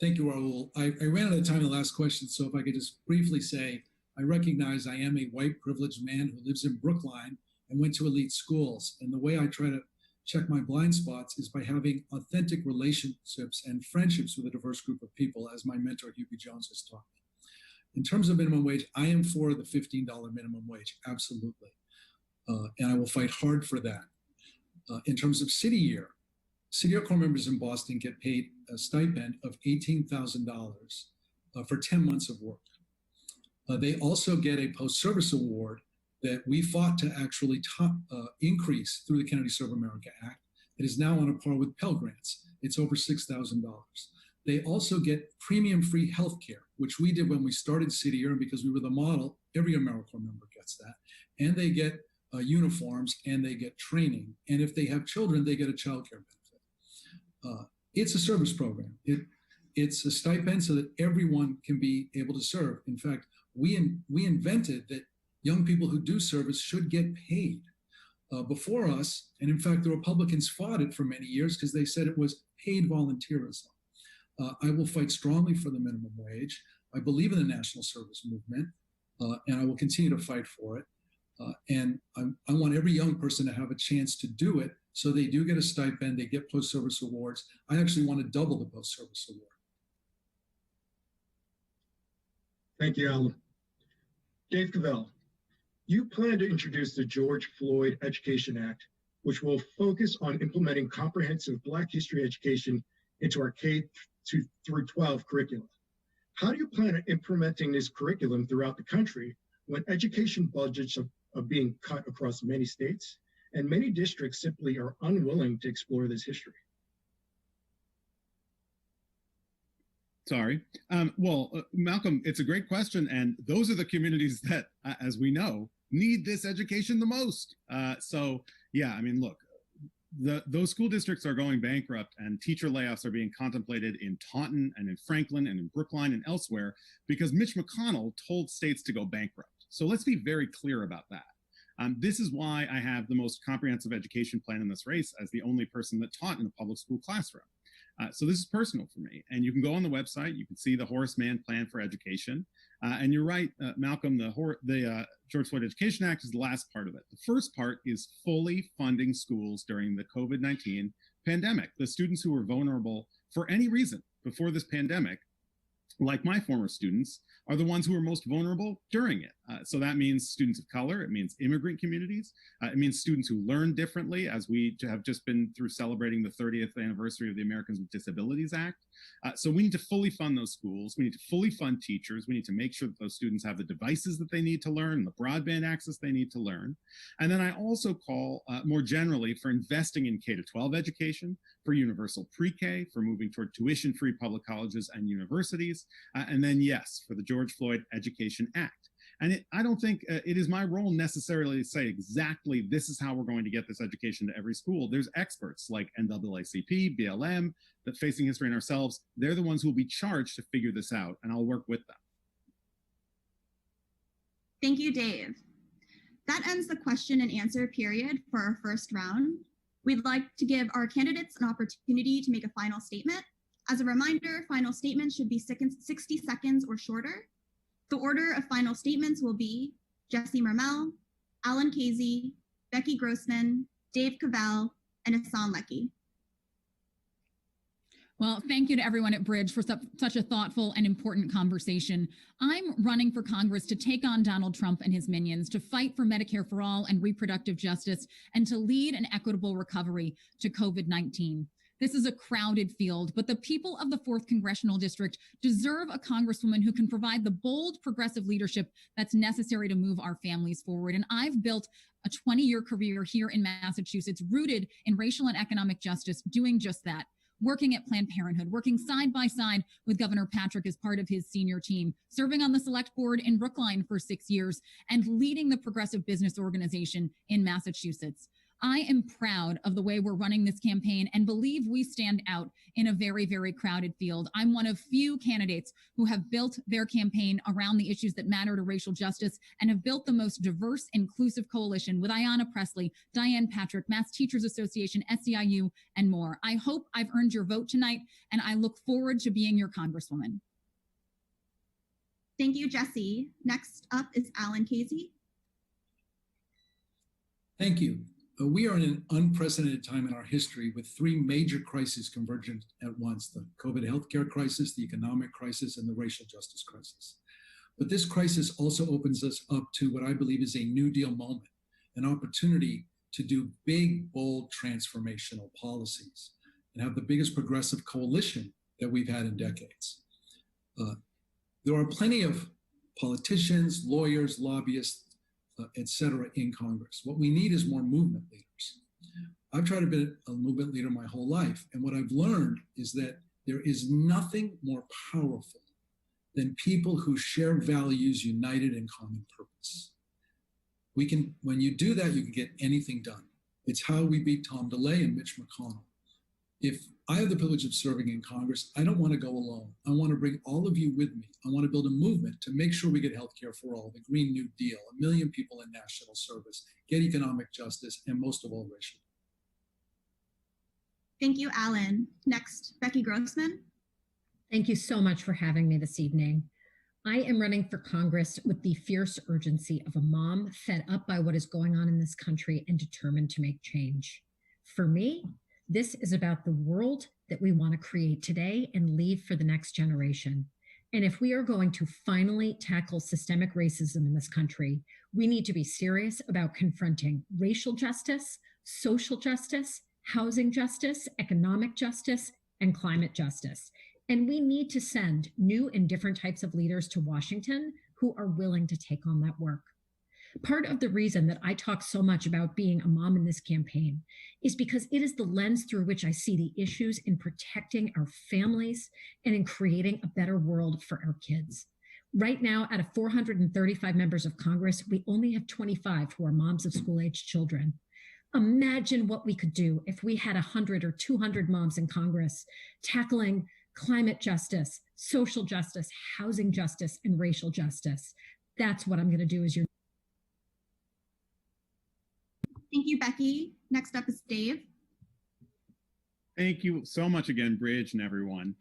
Thank you, Raul. I ran out of time in the last question, so if I could just briefly say, I recognize I am a white privileged man who lives in Brookline and went to elite schools. And the way I try to check my blind spots is by having authentic relationships and friendships with a diverse group of people, as my mentor, Hugh B. Jones, has taught me. In terms of minimum wage, I am for the $15 minimum wage, absolutely. And I will fight hard for that. In terms of City Year Corps members in Boston get paid a stipend of $18,000 for 10 months of work. They also get a post-service award that we fought to actually increase through the Kennedy Serve America Act. It is now on a par with Pell Grants. It's over $6,000. They also get premium-free health care, which we did when we started City Year, and because we were the model, every AmeriCorps member gets that. And they get uniforms, and they get training. And if they have children, they get a child care benefit. It's a service program. It's a stipend so that everyone can be able to serve. In fact, we invented that young people who do service should get paid before us. And in fact, the Republicans fought it for many years because they said it was paid volunteerism. I will fight strongly for the minimum wage. I believe in the national service movement, and I will continue to fight for it. And I want every young person to have a chance to do it, so they do get a stipend, they get post-service awards. I actually want to double the post-service award. Thank you, Alan. Dave Cavell, you plan to introduce the George Floyd Education Act, which will focus on implementing comprehensive Black history education into our K-12 curriculum. How do you plan on implementing this curriculum throughout the country when education budgets are being cut across many states and many districts simply are unwilling to explore this history? Sorry. Malcolm, it's a great question. And those are the communities that, as we know, need this education the most. Yeah, I mean, look, those school districts are going bankrupt, and teacher layoffs are being contemplated in Taunton and in Franklin and in Brookline and elsewhere because Mitch McConnell told states to go bankrupt. So let's be very clear about that. This is why I have the most comprehensive education plan in this race as the only person that taught in a public school classroom. So this is personal for me. And you can go on the website, you can see the Horace Mann Plan for Education. And you're right, Malcolm, the George Floyd Education Act is the last part of it. The first part is fully funding schools during the COVID-19 pandemic. The students who were vulnerable for any reason before this pandemic, like my former students, are the ones who are most vulnerable during it. So that means students of color, it means immigrant communities, it means students who learn differently, as we have just been through celebrating the 30th anniversary of the Americans with Disabilities Act. So we need to fully fund those schools, we need to fully fund teachers, we need to make sure that those students have the devices that they need to learn, the broadband access they need to learn. And then I also call more generally for investing in K-12 education, for universal pre-K, for moving toward tuition-free public colleges and universities, and then yes, for the George Floyd Education Act. And I don't think it is my role necessarily to say exactly this is how we're going to get this education to every school. There's experts like NAACP, BLM, that Facing History and ourselves. They're the ones who will be charged to figure this out, and I'll work with them. Thank you, Dave. That ends the question and answer period for our first round. We'd like to give our candidates an opportunity to make a final statement. As a reminder, final statements should be 60 seconds or shorter. The order of final statements will be Jessie Mermel, Alan Casey, Becky Grossman, Dave Cavell, and Essan Leki. Well, thank you to everyone at Bridge for such a thoughtful and important conversation. I'm running for Congress to take on Donald Trump and his minions, to fight for Medicare for all and reproductive justice, and to lead an equitable recovery to COVID-19. This is a crowded field, but the people of the 4th Congressional District deserve a Congresswoman who can provide the bold, progressive leadership that's necessary to move our families forward. And I've built a 20-year career here in Massachusetts rooted in racial and economic justice, doing just that. Working at Planned Parenthood, working side by side with Governor Patrick as part of his senior team, serving on the select board in Brookline for 6 years, and leading the Progressive Business Organization in Massachusetts. I am proud of the way we're running this campaign and believe we stand out in a very, very crowded field. I'm one of few candidates who have built their campaign around the issues that matter to racial justice and have built the most diverse, inclusive coalition with Ayanna Pressley, Diane Patrick, Mass Teachers Association, SEIU, and more. I hope I've earned your vote tonight, and I look forward to being your Congresswoman. Thank you, Jessie. Next up is Alan Casey. Thank you. We are in an unprecedented time in our history with 3 major crises convergent at once: the COVID healthcare crisis, the economic crisis, and the racial justice crisis. But this crisis also opens us up to what I believe is a New Deal moment, an opportunity to do big, bold, transformational policies and have the biggest progressive coalition that we've had in decades. There are plenty of politicians, lawyers, lobbyists, et cetera, in Congress. What we need is more movement leaders. I've tried to be a movement leader my whole life, and what I've learned is that there is nothing more powerful than people who share values united in common purpose. When you do that, you can get anything done. It's how we beat Tom DeLay and Mitch McConnell. If I have the privilege of serving in Congress, I don't want to go alone. I want to bring all of you with me. I want to build a movement to make sure we get healthcare for all, the Green New Deal, 1 million people in national service, get economic justice, and most of all, racial. Thank you, Alan. Next, Becky Grossman. Thank you so much for having me this evening. I am running for Congress with the fierce urgency of a mom fed up by what is going on in this country and determined to make change. For me, this is about the world that we want to create today and leave for the next generation. And if we are going to finally tackle systemic racism in this country, we need to be serious about confronting racial justice, social justice, housing justice, economic justice, and climate justice. And we need to send new and different types of leaders to Washington who are willing to take on that work. Part of the reason that I talk so much about being a mom in this campaign is because it is the lens through which I see the issues in protecting our families and in creating a better world for our kids. Right now, out of 435 members of Congress, we only have 25 who are moms of school-aged children. Imagine what we could do if we had 100 or 200 moms in Congress tackling climate justice, social justice, housing justice, and racial justice. That's what I'm going to do as your. Thank you, Becky. Next up is Dave. Thank you so much again, Bridge and everyone.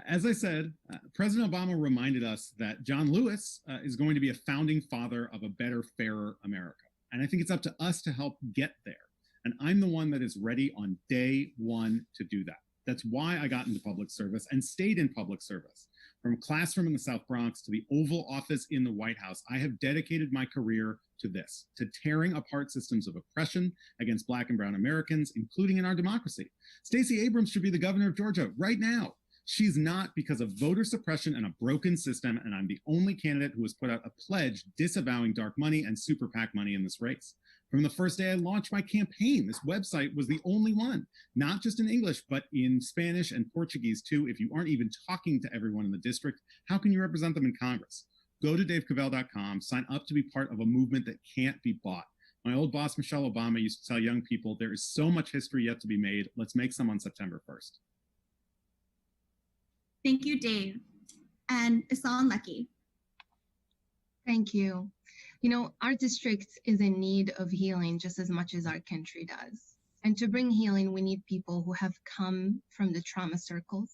As I said, President Obama reminded us that John Lewis is going to be a founding father of a better, fairer America. And I think it's up to us to help get there. And I'm the one that is ready on day one to do that. That's why I got into public service and stayed in public service. From classroom in the South Bronx to the Oval Office in the White House, I have dedicated my career to this, to tearing apart systems of oppression against Black and brown Americans, including in our democracy. Stacey Abrams should be the governor of Georgia right now. She's not, because of voter suppression and a broken system, and I'm the only candidate who has put out a pledge disavowing dark money and super PAC money in this race. From the first day I launched my campaign, this website was the only one, not just in English, but in Spanish and Portuguese too. If you aren't even talking to everyone in the district, how can you represent them in Congress? Go to davecavell.com, sign up to be part of a movement that can't be bought. My old boss, Michelle Obama, used to tell young people, there is so much history yet to be made. Let's make some on September 1st. Thank you, Dave. And Essan Leki. Thank you. You know, our district is in need of healing just as much as our country does. And to bring healing, we need people who have come from the trauma circles,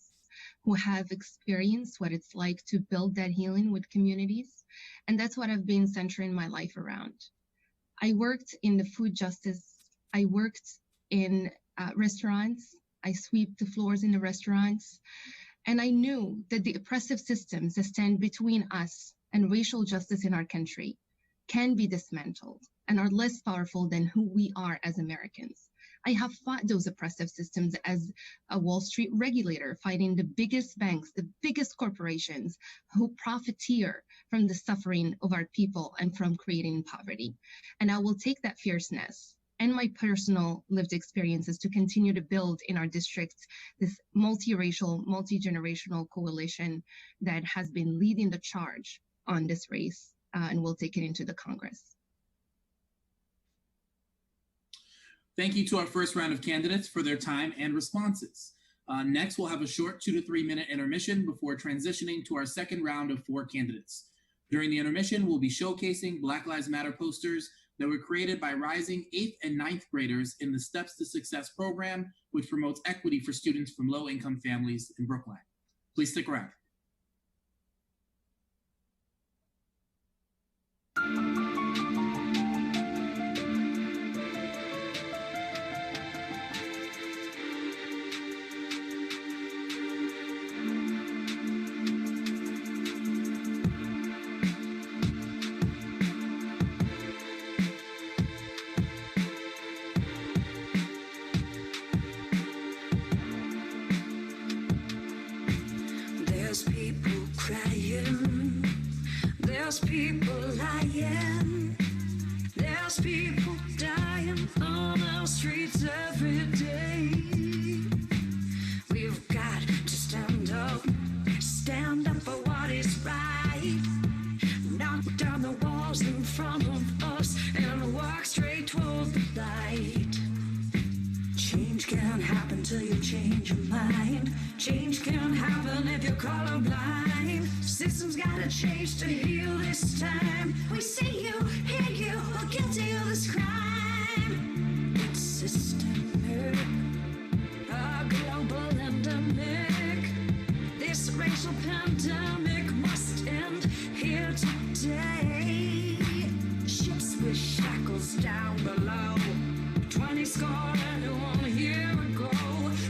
who have experienced what it's like to build that healing with communities. And that's what I've been centering my life around. I worked in the food justice. I worked in restaurants. I sweep the floors in the restaurants. And I knew that the oppressive systems that stand between us and racial justice in our country can be dismantled and are less powerful than who we are as Americans. I have fought those oppressive systems as a Wall Street regulator, fighting the biggest banks, the biggest corporations who profiteer from the suffering of our people and from creating poverty. And I will take that fierceness and my personal lived experiences to continue to build in our district this multiracial, multi-generational coalition that has been leading the charge on this race, and we'll take it into the Congress. Thank you to our first round of candidates for their time and responses. Next, we'll have a short 2 to 3 minute intermission before transitioning to our second round of 4 candidates. During the intermission, we'll be showcasing Black Lives Matter posters that were created by rising 8th and 9th graders in the Steps to Success program, which promotes equity for students from low-income families in Brookline. Please stick around. There's people crying, there's people lying, there's people dying on our streets every day. We've got to stand up for what is right, knock down the walls in front of us and walk straight toward the light. Change can't happen till you change your mind. Change can't happen if you're colorblind. System's gotta change to heal this time. We see you, hear you, we're guilty of this crime. It's systemic, a global endemic. This racial pandemic must end here today. Ships with shackles down below, 20 score and 1 year ago.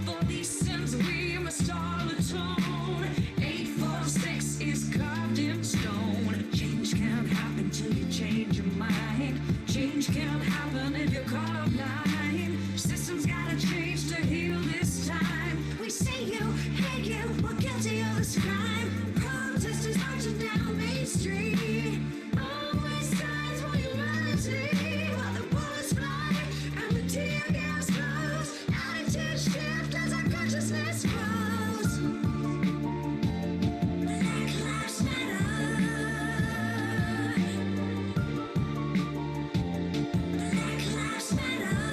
For these sins we must all atone. 846 is carved in stone. Change can't happen till you change your mind. Change can't happen if you're colorblind. System's gotta change to heal this time. We see you, hear you, we're guilty of this crime. Protesters marching down Main Street. Always signs for humanity. While the bullets fly and the tear gas blows. Attitude shift as our consciousness grows. Black Lives Matter. Black Lives Matter.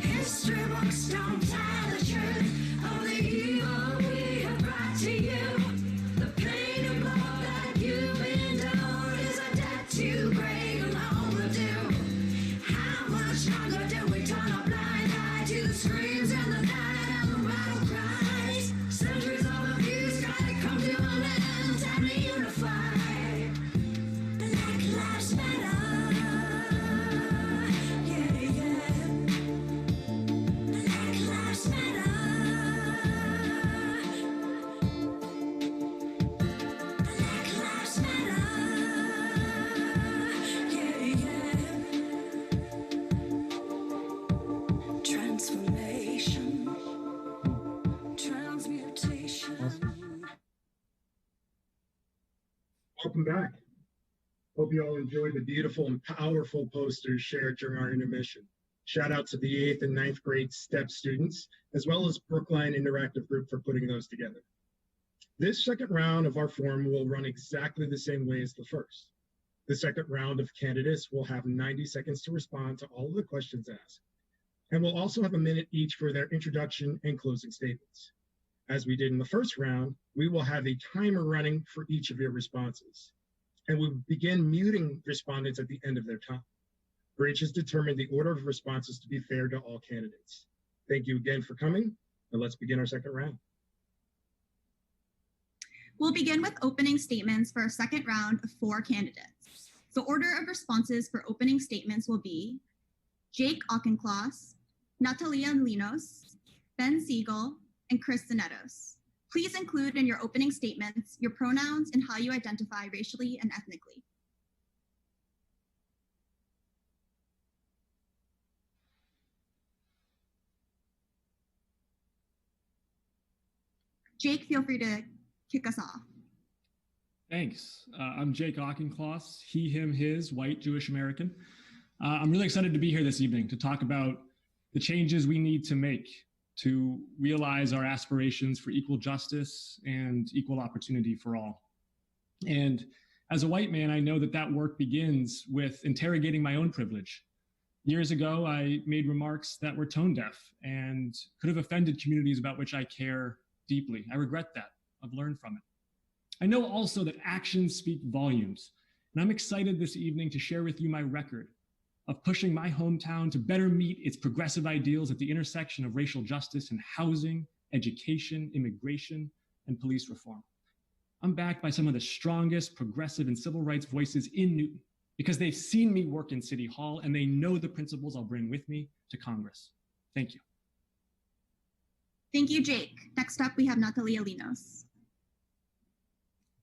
History books don't tell the truth of the evil we have brought to you. The pain and blood that you endured is a debt too great and overdue. How much longer do we turn a blind eye to the screams and the night and the battle cries? Centuries of abuse gotta come to an end. Time to unify. Black Lives Matter. Yeah, yeah. Black Lives Matter. Black Lives Matter. Yeah, yeah. Transformation. Transmutation. Welcome back. Hope you all enjoyed the beautiful and powerful posters shared during our intermission. Shout out to the 8th and 9th grade STEP students, as well as Brookline Interactive Group for putting those together. This second round of our forum will run exactly the same way as the first. The second round of candidates will have 90 seconds to respond to all of the questions asked, and we'll also have a minute each for their introduction and closing statements. As we did in the first round, we will have a timer running for each of your responses, and we'll begin muting respondents at the end of their time. BRJE has determined the order of responses to be fair to all candidates. Thank you again for coming. Now let's begin our second round. We'll begin with opening statements for our second round of 4 candidates. The order of responses for opening statements will be Jake Auchincloss, Natalia Linos, Ben Siegel, and Chris Zanetos. Please include in your opening statements your pronouns and how you identify racially and ethnically. Jake, feel free to kick us off. Thanks. I'm Jake Auchincloss, he, him, his, white Jewish American. I'm really excited to be here this evening to talk about the changes we need to make to realize our aspirations for equal justice and equal opportunity for all. And as a white man, I know that that work begins with interrogating my own privilege. Years ago, I made remarks that were tone deaf and could have offended communities about which I care deeply. I regret that. I've learned from it. I know also that actions speak volumes, and I'm excited this evening to share with you my record of pushing my hometown to better meet its progressive ideals at the intersection of racial justice and housing, education, immigration, and police reform. I'm backed by some of the strongest progressive and civil rights voices in Newton because they've seen me work in City Hall and they know the principles I'll bring with me to Congress. Thank you. Thank you, Jake. Next up, we have Natalia Linos.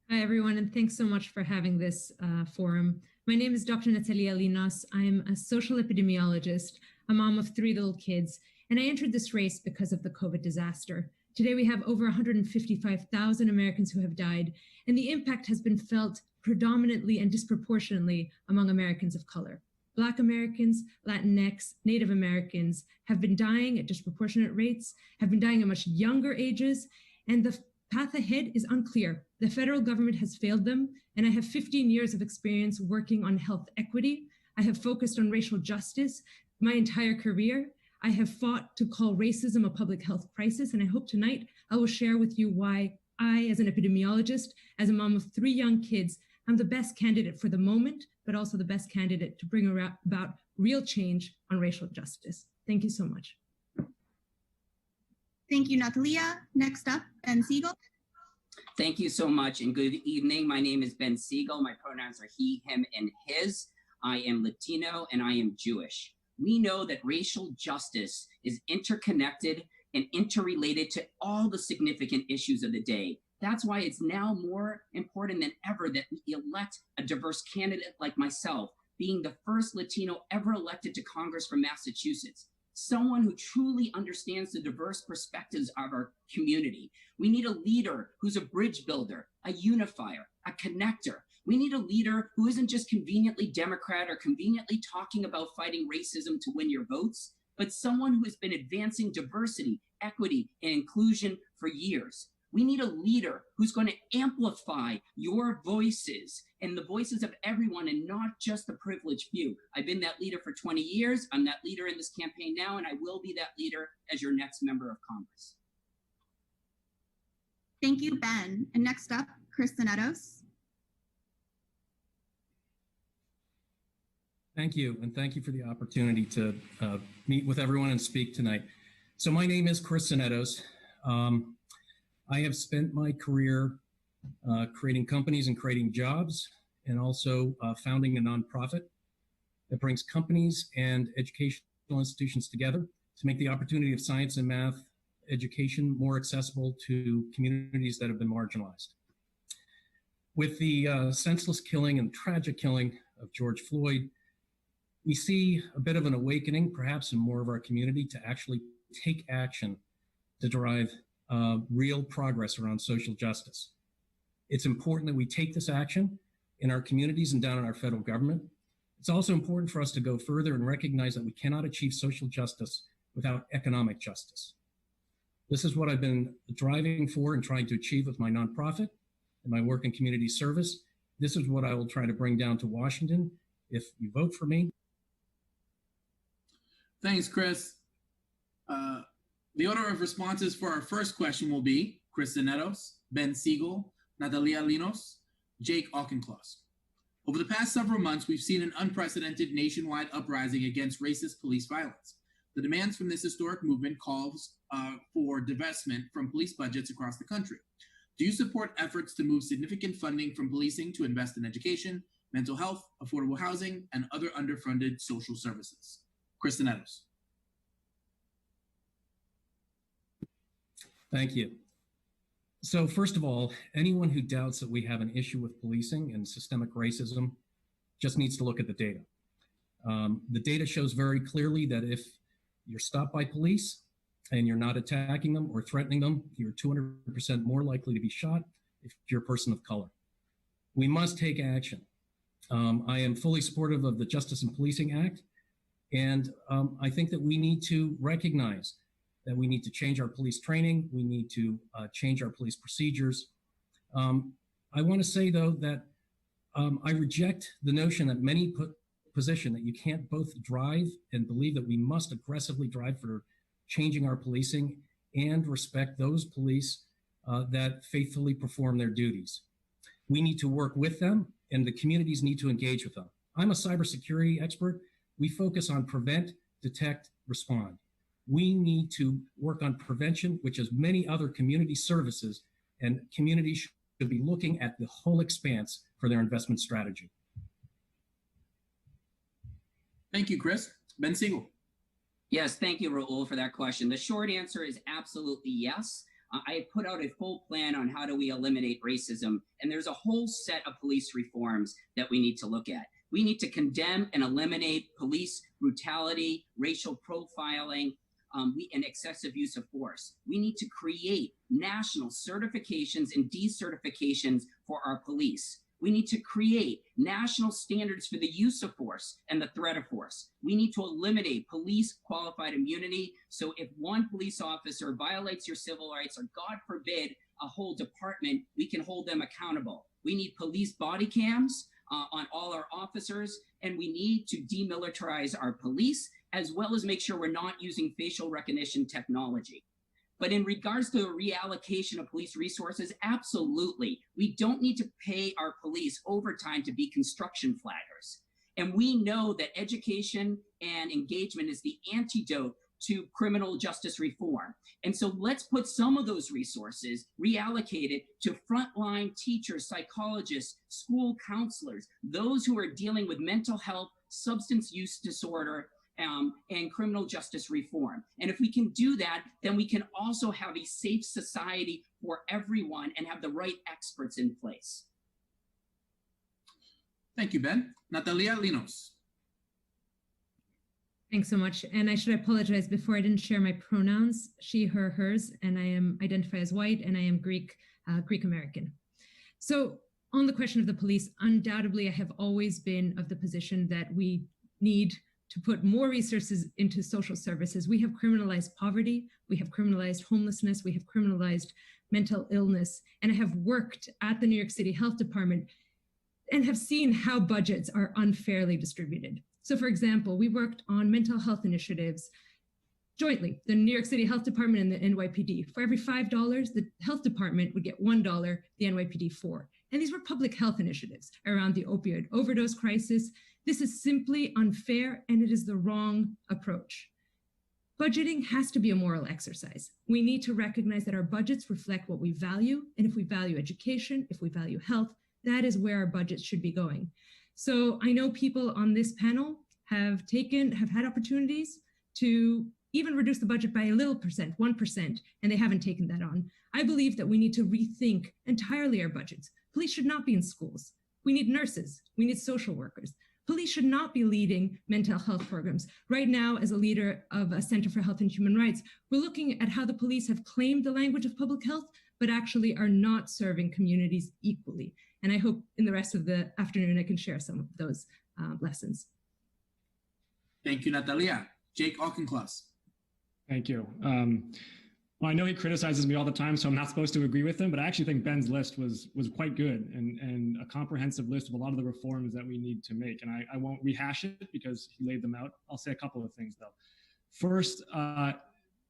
Hi, everyone, and thanks so much for having this forum. My name is Dr. Natalia Linos. I'm a social epidemiologist, a mom of 3 little kids, and I entered this race because of the COVID disaster. Today, we have over 155,000 Americans who have died, and the impact has been felt predominantly and disproportionately among Americans of color. Black Americans, Latinx, Native Americans have been dying at disproportionate rates, have been dying at much younger ages, and the path ahead is unclear. The federal government has failed them, and I have 15 years of experience working on health equity. I have focused on racial justice my entire career. I have fought to call racism a public health crisis, and I hope tonight I will share with you why I, as an epidemiologist, as a mom of 3 young kids, I'm the best candidate for the moment, but also the best candidate to bring about real change on racial justice. Thank you so much. Thank you, Natalia. Next up, Ben Siegel. Thank you so much and good evening. My name is Ben Siegel. My pronouns are he, him, and his. I am Latino and I am Jewish. We know that racial justice is interconnected and interrelated to all the significant issues of the day. That's why it's now more important than ever that we elect a diverse candidate like myself, being the first Latino ever elected to Congress from Massachusetts. Someone who truly understands the diverse perspectives of our community. We need a leader who's a bridge builder, a unifier, a connector. We need a leader who isn't just conveniently Democrat or conveniently talking about fighting racism to win your votes, but someone who has been advancing diversity, equity, and inclusion for years. We need a leader who's going to amplify your voices and the voices of everyone and not just the privileged few. I've been that leader for 20 years. I'm that leader in this campaign now, and I will be that leader as your next member of Congress. Thank you, Ben. And next up, Chris Zanetos. Thank you, and thank you for the opportunity to meet with everyone and speak tonight. So my name is Chris Zanetos. I have spent my career creating companies and creating jobs, and also founding a nonprofit that brings companies and educational institutions together to make the opportunity of science and math education more accessible to communities that have been marginalized. With the senseless killing and tragic killing of George Floyd, we see a bit of an awakening, perhaps in more of our community, to actually take action to drive real progress around social justice. It's important that we take this action in our communities and down in our federal government. It's also important for us to go further and recognize that we cannot achieve social justice without economic justice. This is what I've been driving for and trying to achieve with my nonprofit and my work in community service. This is what I will try to bring down to Washington if you vote for me. Thanks, Chris. The order of responses for our first question will be Chris Zanetos, Ben Siegel, Natalia Linos, Jake Auchincloss. Over the past several months, we've seen an unprecedented nationwide uprising against racist police violence. The demands from this historic movement calls for divestment from police budgets across the country. Do you support efforts to move significant funding from policing to invest in education, mental health, affordable housing, and other underfunded social services? Kristen Eddowes. Thank you. So first of all, anyone who doubts that we have an issue with policing and systemic racism just needs to look at the data. The data shows very clearly that if you're stopped by police and you're not attacking them or threatening them, you're 200% more likely to be shot if you're a person of color. We must take action. I am fully supportive of the Justice and Policing Act, and I think that we need to recognize that we need to change our police training, we need to change our police procedures. I want to say, though, that I reject the notion that many position that you can't both drive and believe that we must aggressively drive for changing our policing and respect those police that faithfully perform their duties. We need to work with them, and the communities need to engage with them. I'm a cybersecurity expert. We focus on prevent, detect, respond. We need to work on prevention, which is many other community services, and communities should be looking at the whole expanse for their investment strategy. Thank you, Chris. Ben Siegel. Yes, thank you, Raul, for that question. The short answer is absolutely yes. I have put out a full plan on how do we eliminate racism, and there's a whole set of police reforms that we need to look at. We need to condemn and eliminate police brutality, racial profiling, and excessive use of force. We need to create national certifications and decertifications for our police. We need to create national standards for the use of force and the threat of force. We need to eliminate police qualified immunity. So if one police officer violates your civil rights, or God forbid, a whole department, we can hold them accountable. We need police body cams on all our officers, and we need to demilitarize our police, as well as make sure we're not using facial recognition technology. But in regards to the reallocation of police resources, absolutely. We don't need to pay our police overtime to be construction flaggers. And we know that education and engagement is the antidote to criminal justice reform. And so let's put some of those resources reallocated to frontline teachers, psychologists, school counselors, those who are dealing with mental health, substance use disorder, and criminal justice reform. And if we can do that, then we can also have a safe society for everyone and have the right experts in place. Thank you, Ben. Natalia Linos. Thanks so much. And I should apologize before, I didn't share my pronouns, she, her, hers, and I am identify as white, and I am Greek American. So on the question of the police, undoubtedly, I have always been of the position that we need to put more resources into social services. We have criminalized poverty, we have criminalized homelessness, we have criminalized mental illness, and I have worked at the New York City Health Department and have seen how budgets are unfairly distributed. So for example, we worked on mental health initiatives jointly, the New York City Health Department and the NYPD. For every $5, the health department would get $1, the NYPD $4. And these were public health initiatives around the opioid overdose crisis. This is simply unfair, and it is the wrong approach. Budgeting has to be a moral exercise. We need to recognize that our budgets reflect what we value, and if we value education, if we value health, that is where our budgets should be going. So I know people on this panel have had opportunities to even reduce the budget by a little percent, 1%, and they haven't taken that on. I believe that we need to rethink entirely our budgets. Police should not be in schools. We need nurses. We need social workers. Police should not be leading mental health programs. Right now, as a leader of a Center for Health and Human Rights, we're looking at how the police have claimed the language of public health, but actually are not serving communities equally. And I hope in the rest of the afternoon, I can share some of those lessons. Thank you, Natalia. Jake Auchincloss. Thank you. Well, I know he criticizes me all the time, so I'm not supposed to agree with him, but I actually think Ben's list was quite good and a comprehensive list of a lot of the reforms that we need to make. And I won't rehash it because he laid them out. I'll say a couple of things, though. First,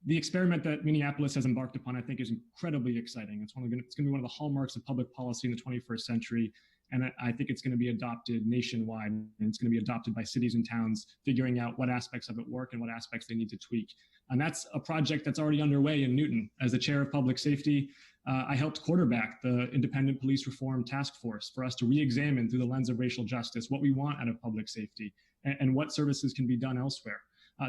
the experiment that Minneapolis has embarked upon, I think, is incredibly exciting. It's going to be one of the hallmarks of public policy in the 21st century. And I think it's going to be adopted nationwide, and it's going to be adopted by cities and towns, figuring out what aspects of it work and what aspects they need to tweak. And that's a project that's already underway in Newton. As the chair of public safety, I helped quarterback the Independent Police Reform Task Force for us to re-examine through the lens of racial justice what we want out of public safety and what services can be done elsewhere.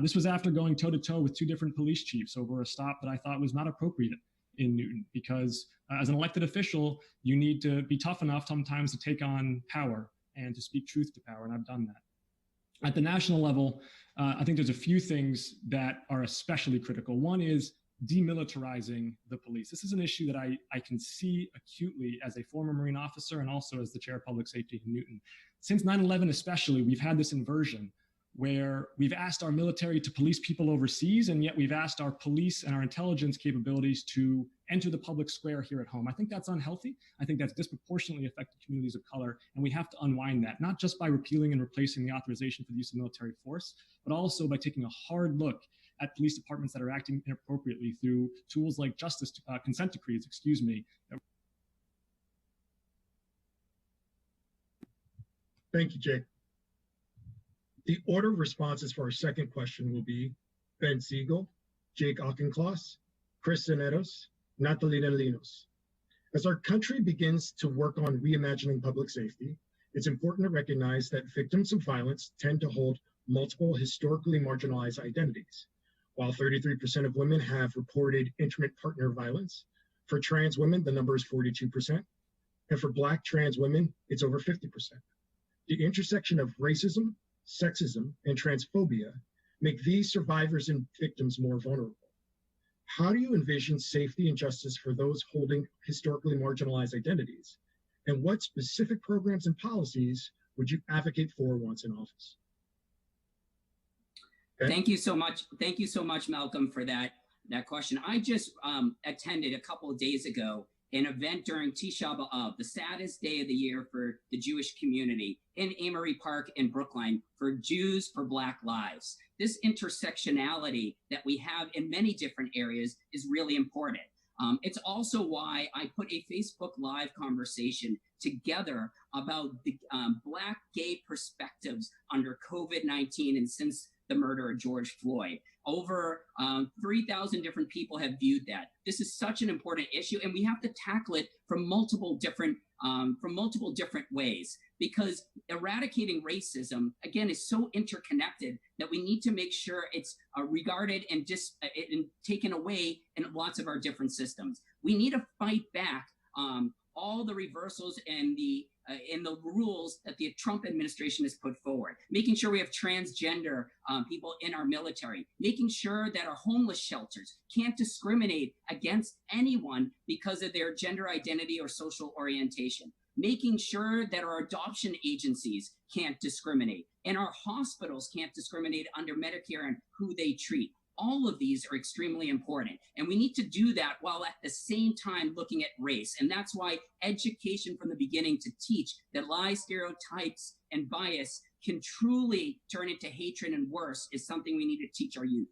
This was after going toe-to-toe with two different police chiefs over a stop that I thought was not appropriate in Newton, because as an elected official, you need to be tough enough sometimes to take on power and to speak truth to power, and I've done that. At the national level, I think there's a few things that are especially critical. One is demilitarizing the police. This is an issue that I can see acutely as a former Marine officer and also as the chair of public safety in Newton. Since 9/11 especially, we've had this inversion where we've asked our military to police people overseas, and yet we've asked our police and our intelligence capabilities to enter the public square here at home. I think that's unhealthy. I think that's disproportionately affected communities of color, and we have to unwind that, not just by repealing and replacing the authorization for the use of military force, but also by taking a hard look at police departments that are acting inappropriately through tools like consent decrees, Thank you, Jake. The order of responses for our second question will be Ben Siegel, Jake Auchincloss, Chris Zanetos, Natalina Linos. As our country begins to work on reimagining public safety, it's important to recognize that victims of violence tend to hold multiple historically marginalized identities. While 33% of women have reported intimate partner violence, for trans women, the number is 42%, and for Black trans women, it's over 50%. The intersection of racism, sexism, and transphobia make these survivors and victims more vulnerable. How do you envision safety and justice for those holding historically marginalized identities? And what specific programs and policies would you advocate for once in office? Okay. Thank you so much. Thank you so much, Malcolm, for that question. I just attended a couple of days ago an event during Tisha B'Av, the saddest day of the year for the Jewish community, in Amory Park in Brookline, for Jews for Black Lives. This intersectionality that we have in many different areas is really important. It's also why I put a Facebook Live conversation together about the Black gay perspectives under COVID-19 and since the murder of George Floyd. Over 3,000 different people have viewed that. This is such an important issue, and we have to tackle it from multiple different ways, because eradicating racism, again, is so interconnected that we need to make sure it's regarded and taken away in lots of our different systems. We need to fight back all the reversals and the rules that the Trump administration has put forward, making sure we have transgender people in our military, making sure that our homeless shelters can't discriminate against anyone because of their gender identity or social orientation, making sure that our adoption agencies can't discriminate and our hospitals can't discriminate under Medicare and who they treat. All of these are extremely important, and we need to do that while at the same time looking at race. And that's why education from the beginning to teach that lies, stereotypes, and bias can truly turn into hatred and worse is something we need to teach our youth.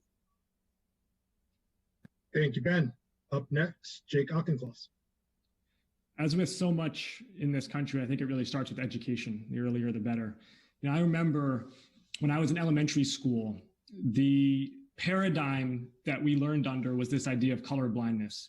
Thank you, Ben. Up next, Jake Auchincloss. As with so much in this country, I think it really starts with education. The earlier, the better. You know, I remember when I was in elementary school, the paradigm that we learned under was this idea of color blindness.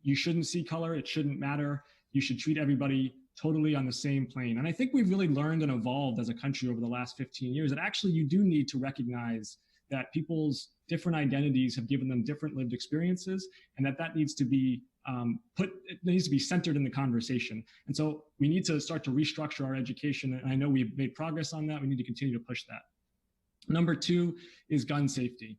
You shouldn't see color. It shouldn't matter. You should treat everybody totally on the same plane. And I think we've really learned and evolved as a country over the last 15 years that actually you do need to recognize that people's different identities have given them different lived experiences, and that needs to be it needs to be centered in the conversation. And so we need to start to restructure our education. And I know we've made progress on that. We need to continue to push that. Number two is gun safety.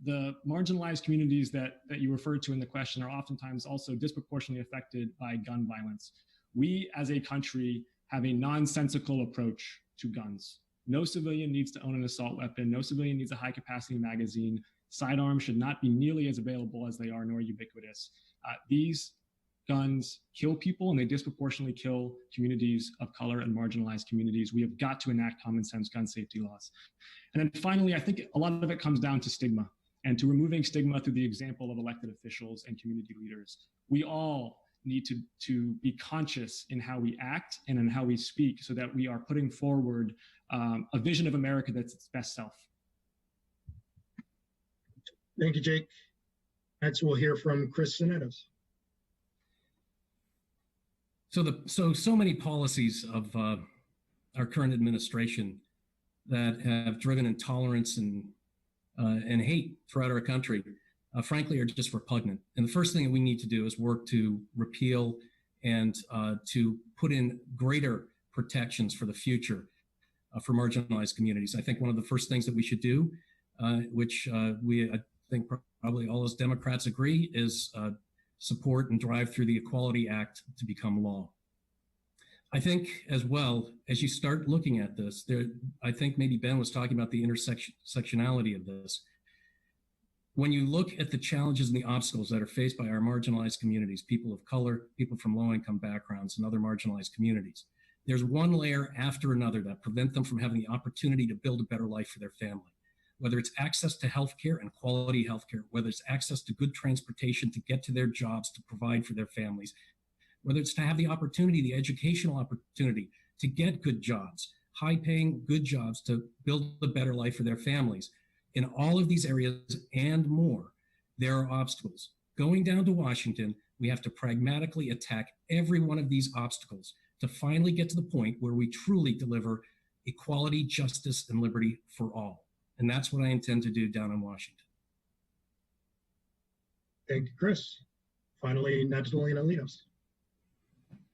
The marginalized communities that you referred to in the question are oftentimes also disproportionately affected by gun violence. We as a country have a nonsensical approach to guns. No civilian needs to own an assault weapon. No civilian needs a high capacity magazine. Sidearms should not be nearly as available as they are, nor ubiquitous. These guns kill people, and they disproportionately kill communities of color and marginalized communities. We have got to enact common sense gun safety laws. And then finally, I think a lot of it comes down to stigma and to removing stigma through the example of elected officials and community leaders. We all need to be conscious in how we act and in how we speak so that we are putting forward a vision of America that's its best self. Thank you, Jake. Next, we'll hear from Chris Sinetos. So many policies of our current administration that have driven intolerance and hate throughout our country, frankly, are just repugnant. And the first thing that we need to do is work to repeal and to put in greater protections for the future for marginalized communities. I think one of the first things that we should do, which I think probably all as Democrats agree, is support and drive through the Equality Act to become law. I think as well, as you start looking at this, I think maybe Ben was talking about the intersectionality of this. When you look at the challenges and the obstacles that are faced by our marginalized communities, people of color, people from low-income backgrounds, and other marginalized communities, there's one layer after another that prevent them from having the opportunity to build a better life for their family. Whether it's access to healthcare and quality healthcare, whether it's access to good transportation to get to their jobs to provide for their families, whether it's to have the opportunity, the educational opportunity to get good jobs, high-paying good jobs to build a better life for their families. In all of these areas and more, there are obstacles. Going down to Washington, we have to pragmatically attack every one of these obstacles to finally get to the point where we truly deliver equality, justice, and liberty for all. And that's what I intend to do down in Washington. Thank you, Chris. Finally, Natalina Linos.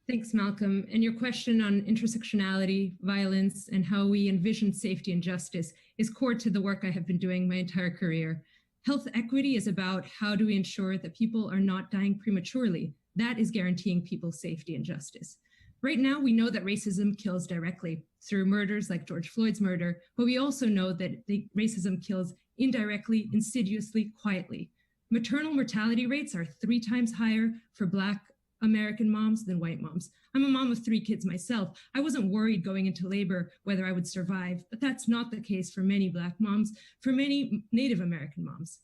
Thanks, Malcolm. And your question on intersectionality, violence, and how we envision safety and justice is core to the work I have been doing my entire career. Health equity is about how do we ensure that people are not dying prematurely. That is guaranteeing people's safety and justice. Right now, we know that racism kills directly through murders like George Floyd's murder, but we also know that racism kills indirectly, insidiously, quietly. Maternal mortality rates are 3 times higher for Black American moms than white moms. I'm a mom of 3 kids myself. I wasn't worried going into labor whether I would survive, but that's not the case for many Black moms, for many Native American moms.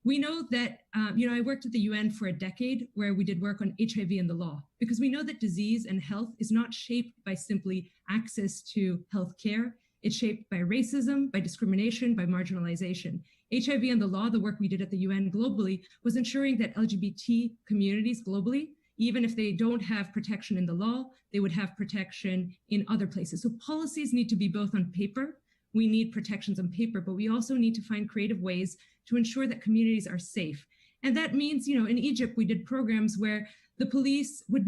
We know that, I worked at the UN for a decade where we did work on HIV and the law, because we know that disease and health is not shaped by simply access to health care. It's shaped by racism, by discrimination, by marginalization. HIV and the law, the work we did at the UN globally, was ensuring that LGBT communities globally, even if they don't have protection in the law, they would have protection in other places. So policies need to be both on paper. We need protections on paper, but we also need to find creative ways to ensure that communities are safe. And that means, in Egypt, we did programs where the police would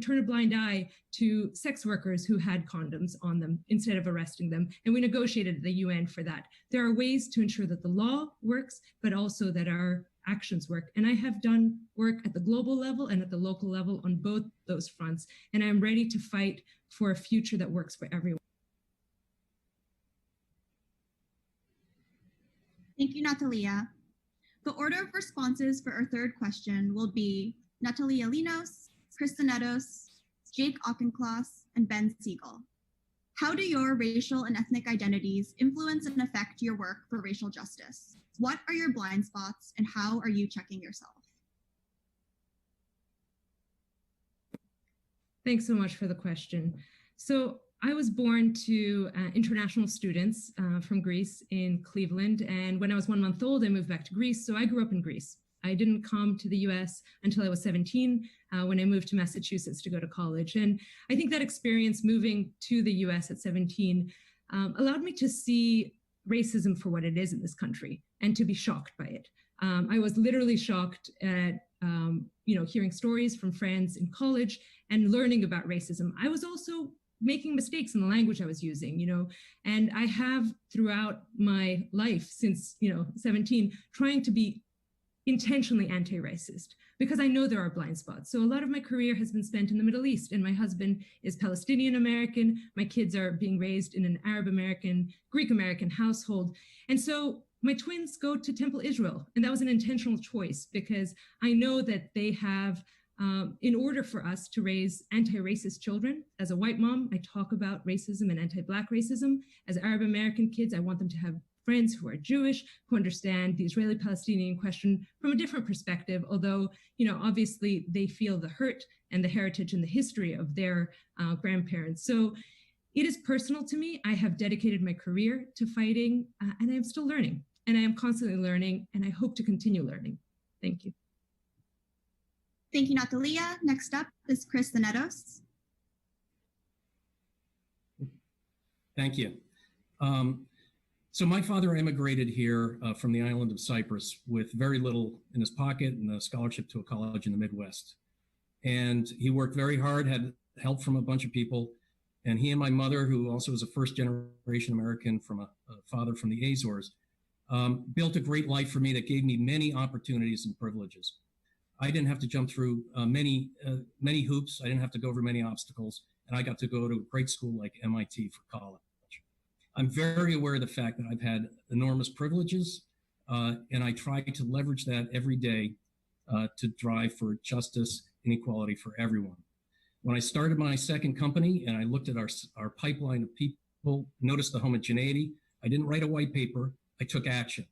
turn a blind eye to sex workers who had condoms on them instead of arresting them. And we negotiated at the UN for that. There are ways to ensure that the law works, but also that our actions work. And I have done work at the global level and at the local level on both those fronts. And I'm ready to fight for a future that works for everyone. Thank you, Natalia. The order of responses for our third question will be Natalia Linos, Chris Sinetos, Jake Auchincloss, and Ben Siegel. How do your racial and ethnic identities influence and affect your work for racial justice? What are your blind spots, and how are you checking yourself? Thanks so much for the question. So I was born to international students from Greece in Cleveland. And when I was 1 month old, I moved back to Greece. So I grew up in Greece. I didn't come to the US until I was 17 when I moved to Massachusetts to go to college. And I think that experience moving to the US at 17 allowed me to see racism for what it is in this country and to be shocked by it. I was literally shocked at hearing stories from friends in college and learning about racism. I was also making mistakes in the language I was using, and I have throughout my life since, 17, trying to be intentionally anti-racist because I know there are blind spots. So a lot of my career has been spent in the Middle East, and my husband is Palestinian American. My kids are being raised in an Arab American, Greek American household. And so my twins go to Temple Israel, and that was an intentional choice because I know that they have, in order for us to raise anti-racist children, as a white mom, I talk about racism and anti-Black racism. As Arab American kids, I want them to have friends who are Jewish, who understand the Israeli-Palestinian question from a different perspective, although, obviously they feel the hurt and the heritage and the history of their grandparents. So it is personal to me. I have dedicated my career to fighting, and I am still learning, and I am constantly learning, and I hope to continue learning. Thank you. Thank you, Natalia. Next up is Chris Zanetos. Thank you. So my father immigrated here from the island of Cyprus with very little in his pocket and a scholarship to a college in the Midwest. And he worked very hard, had help from a bunch of people. And he and my mother, who also was a first-generation American from a father from the Azores, built a great life for me that gave me many opportunities and privileges. I didn't have to jump through many hoops. I didn't have to go over many obstacles. And I got to go to a great school like MIT for college. I'm very aware of the fact that I've had enormous privileges, and I try to leverage that every day to drive for justice and equality for everyone. When I started my second company and I looked at our pipeline of people, noticed the homogeneity, I didn't write a white paper, I took action.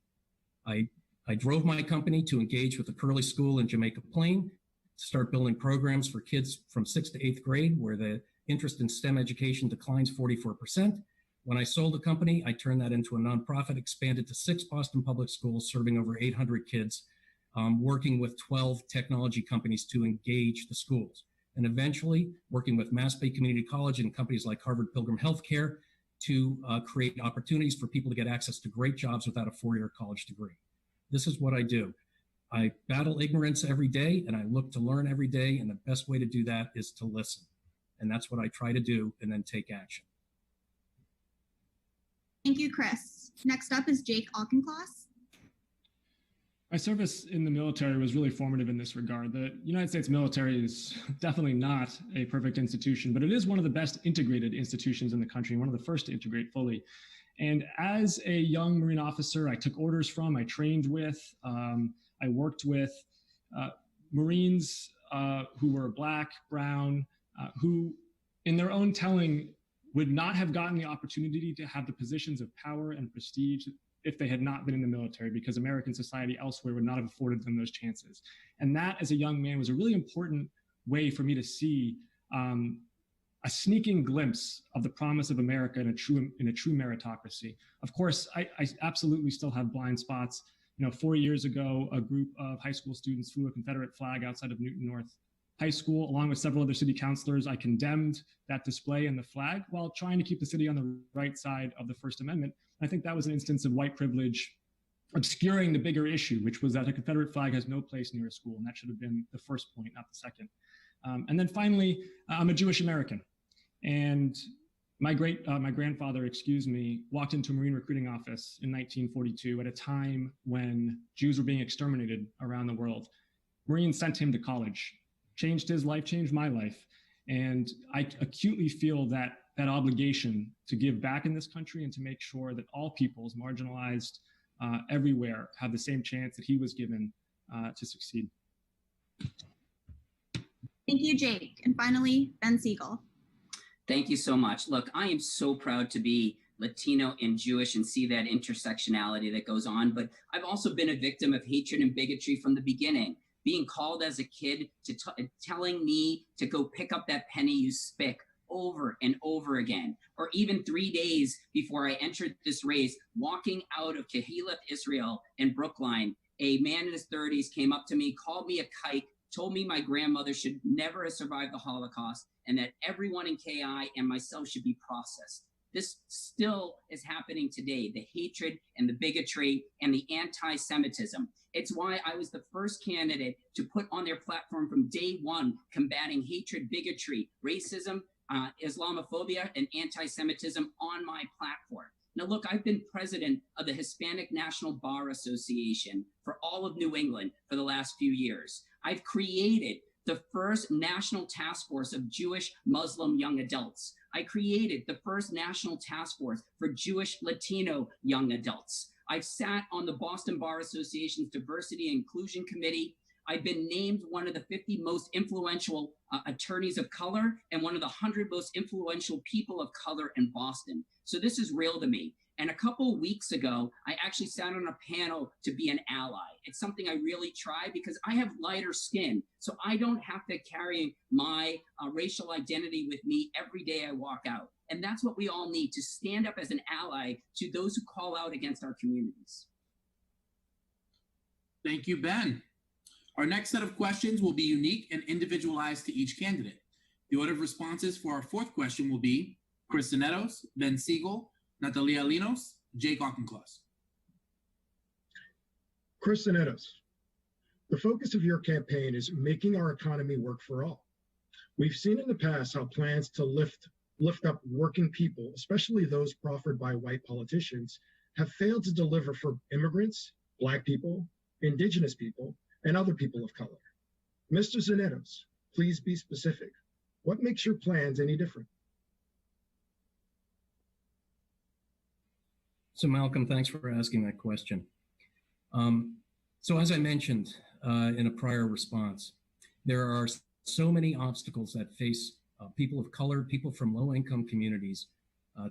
I drove my company to engage with the Curley School in Jamaica Plain, start building programs for kids from 6th to 8th grade where the interest in STEM education declines 44%. When I sold the company, I turned that into a nonprofit, expanded to 6 Boston public schools, serving over 800 kids, working with 12 technology companies to engage the schools. And eventually working with Mass Bay Community College and companies like Harvard Pilgrim Healthcare to create opportunities for people to get access to great jobs without a 4-year college degree. This is what I do. I battle ignorance every day and I look to learn every day. And the best way to do that is to listen. And that's what I try to do and then take action. Thank you, Chris. Next up is Jake Auchincloss. My service in the military was really formative in this regard. The United States military is definitely not a perfect institution, but it is one of the best integrated institutions in the country, one of the first to integrate fully. And as a young Marine officer, I took orders from, I trained with, I worked with Marines who were Black, brown, who in their own telling would not have gotten the opportunity to have the positions of power and prestige if they had not been in the military, because American society elsewhere would not have afforded them those chances. And that, as a young man, was a really important way for me to see a sneaking glimpse of the promise of America in a true meritocracy. Of course, I absolutely still have blind spots. 4 years ago, a group of high school students flew a Confederate flag outside of Newton North High School, along with several other city councilors. I condemned that display and the flag while trying to keep the city on the right side of the First Amendment. I think that was an instance of white privilege obscuring the bigger issue, which was that a Confederate flag has no place near a school, and that should have been the first point, not the second. And then finally, I'm a Jewish American, and my grandfather, walked into a Marine recruiting office in 1942 at a time when Jews were being exterminated around the world. Marines sent him to college, changed his life, changed my life. And I acutely feel that obligation to give back in this country and to make sure that all peoples, marginalized everywhere, have the same chance that he was given to succeed. Thank you, Jake. And finally, Ben Siegel. Thank you so much. Look, I am so proud to be Latino and Jewish and see that intersectionality that goes on, but I've also been a victim of hatred and bigotry from the beginning. Being called as a kid to telling me to go pick up that penny you spick over and over again, or even 3 days before I entered this race, walking out of Kehillat, Israel in Brookline, a man in his 30s came up to me, called me a kike, told me my grandmother should never have survived the Holocaust, and that everyone in KI and myself should be processed. This still is happening today, the hatred and the bigotry and the anti-Semitism. It's why I was the first candidate to put on their platform from day one, combating hatred, bigotry, racism, Islamophobia, and anti-Semitism on my platform. Now, look, I've been president of the Hispanic National Bar Association for all of New England for the last few years. I've created the first national task force of Jewish Muslim young adults. I created the first national task force for Jewish Latino young adults. I've sat on the Boston Bar Association's Diversity and Inclusion Committee. I've been named one of the 50 most influential attorneys of color and one of the 100 most influential people of color in Boston. So this is real to me. And a couple weeks ago, I actually sat on a panel to be an ally. It's something I really try because I have lighter skin, so I don't have to carry my racial identity with me every day I walk out. And that's what we all need, to stand up as an ally to those who call out against our communities. Thank you, Ben. Our next set of questions will be unique and individualized to each candidate. The order of responses for our fourth question will be Krista Netos, Ben Siegel, Natalia Linos, Jake Auchincloss. Krista Netos, the focus of your campaign is making our economy work for all. We've seen in the past how plans to lift up working people, especially those proffered by white politicians, have failed to deliver for immigrants, Black people, Indigenous people, and other people of color. Mr. Zanetos, please be specific. What makes your plans any different? So Malcolm, thanks for asking that question. So as I mentioned in a prior response, there are so many obstacles that face people of color, people from low-income communities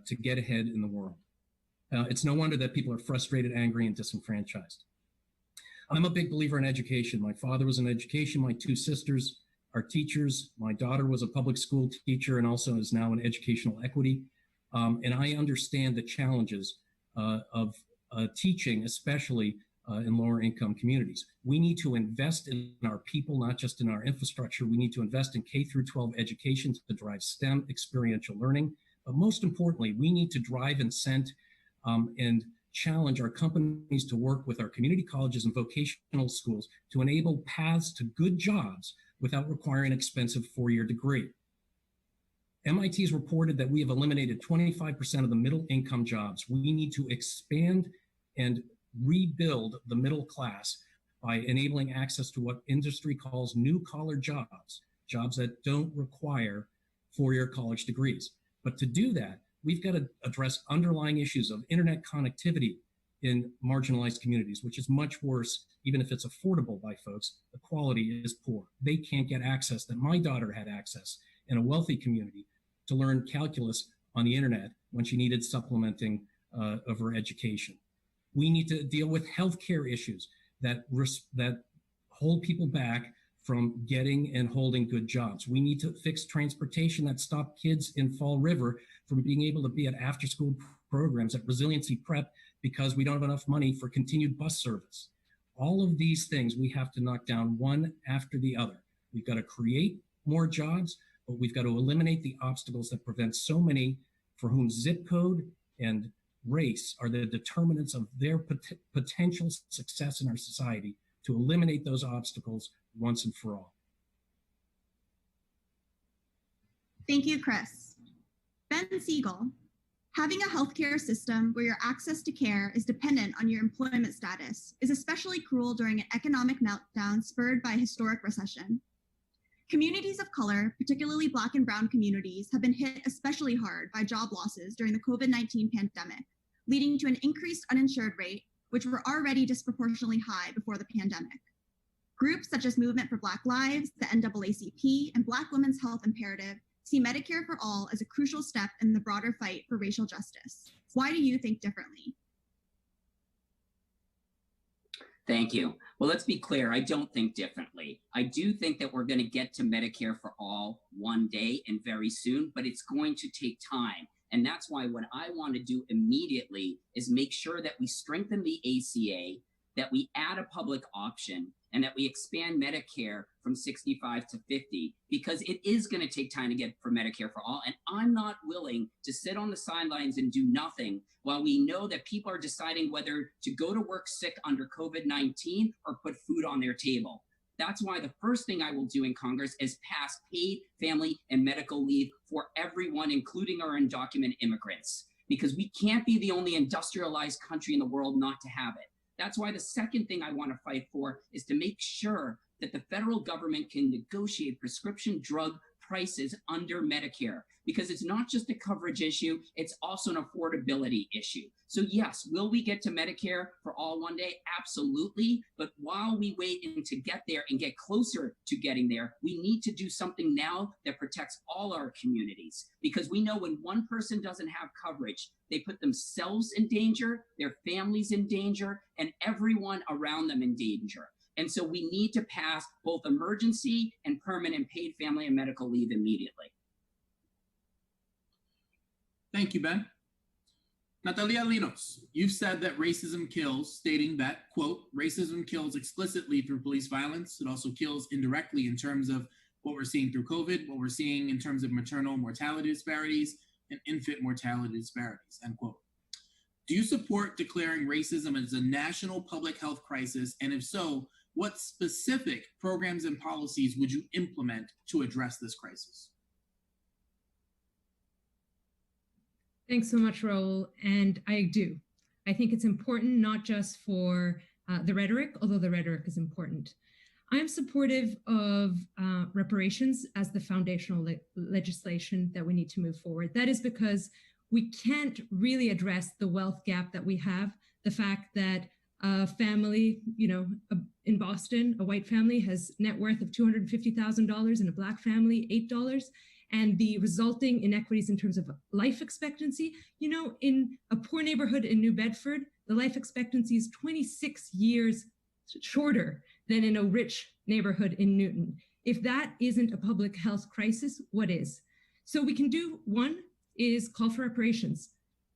to get ahead in the world. It's no wonder that people are frustrated, angry, and disenfranchised. I'm a big believer in education. My father was in education. My two sisters are teachers. My daughter was a public school teacher and also is now in educational equity. And I understand the challenges of teaching, especially in lower income communities. We need to invest in our people, not just in our infrastructure. We need to invest in K through 12 education to drive STEM experiential learning. But most importantly, we need to drive, incent, and challenge our companies to work with our community colleges and vocational schools to enable paths to good jobs without requiring an expensive four-year degree. MIT has reported that we have eliminated 25% of the middle income jobs. We need to expand and rebuild the middle class by enabling access to what industry calls new collar jobs, jobs that don't require four-year college degrees. But to do that, we've got to address underlying issues of internet connectivity in marginalized communities, which is much worse. Even if it's affordable by folks, the quality is poor. They can't get access that my daughter had access in a wealthy community to learn calculus on the internet when she needed supplementing of her education. We need to deal with healthcare issues that hold people back from getting and holding good jobs. We need to fix transportation that stop kids in Fall River from being able to be at after-school programs at Resiliency Prep because we don't have enough money for continued bus service. All of these things we have to knock down one after the other. We've got to create more jobs, but we've got to eliminate the obstacles that prevent so many for whom zip code and race are the determinants of their potential success in our society, to eliminate those obstacles once and for all. Thank you, Chris. Ben Siegel, having a healthcare system where your access to care is dependent on your employment status is especially cruel during an economic meltdown spurred by a historic recession. Communities of color, particularly Black and Brown communities, have been hit especially hard by job losses during the COVID-19 pandemic, leading to an increased uninsured rate, which were already disproportionately high before the pandemic. Groups such as Movement for Black Lives, the NAACP, and Black Women's Health Imperative see Medicare for All as a crucial step in the broader fight for racial justice. Why do you think differently? Thank you. Well, let's be clear. I don't think differently. I do think that we're going to get to Medicare for All one day and very soon, but it's going to take time. And that's why what I want to do immediately is make sure that we strengthen the ACA, that we add a public option, and that we expand Medicare from 65 to 50, because it is going to take time to get for Medicare for All. And I'm not willing to sit on the sidelines and do nothing while we know that people are deciding whether to go to work sick under COVID-19 or put food on their table. That's why the first thing I will do in Congress is pass paid family and medical leave for everyone, including our undocumented immigrants, because we can't be the only industrialized country in the world not to have it. That's why the second thing I want to fight for is to make sure that the federal government can negotiate prescription drug prices under Medicare, because it's not just a coverage issue, it's also an affordability issue. So yes, will we get to Medicare for all one day? Absolutely. But while we wait to get there and get closer to getting there, we need to do something now that protects all our communities, because we know when one person doesn't have coverage, they put themselves in danger, their families in danger, and everyone around them in danger. And so we need to pass both emergency and permanent paid family and medical leave immediately. Thank you, Ben. Natalia Linos, you've said that racism kills, stating that, quote, racism kills explicitly through police violence. It also kills indirectly in terms of what we're seeing through COVID, what we're seeing in terms of maternal mortality disparities and infant mortality disparities, end quote. Do you support declaring racism as a national public health crisis? And if so, what specific programs and policies would you implement to address this crisis? Thanks so much, Raul. And I do. I think it's important not just for the rhetoric, although the rhetoric is important. I'm supportive of reparations as the foundational legislation that we need to move forward. That is because we can't really address the wealth gap that we have. The fact that a family, in Boston, a white family has net worth of $250,000 and a Black family, $8. And the resulting inequities in terms of life expectancy. In a poor neighborhood in New Bedford, the life expectancy is 26 years shorter than in a rich neighborhood in Newton. If that isn't a public health crisis, what is? So we can do, one is call for reparations.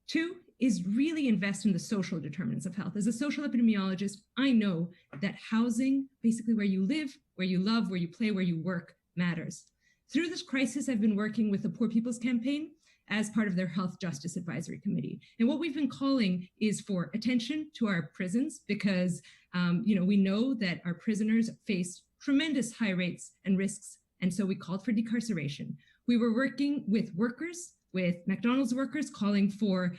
Two is really invest in the social determinants of health. As a social epidemiologist, I know that housing, basically where you live, where you love, where you play, where you work, matters. Through this crisis, I've been working with the Poor People's Campaign as part of their Health Justice Advisory Committee. And what we've been calling is for attention to our prisons, because we know that our prisoners face tremendous high rates and risks. And so we called for decarceration. We were working with workers, with McDonald's workers, calling for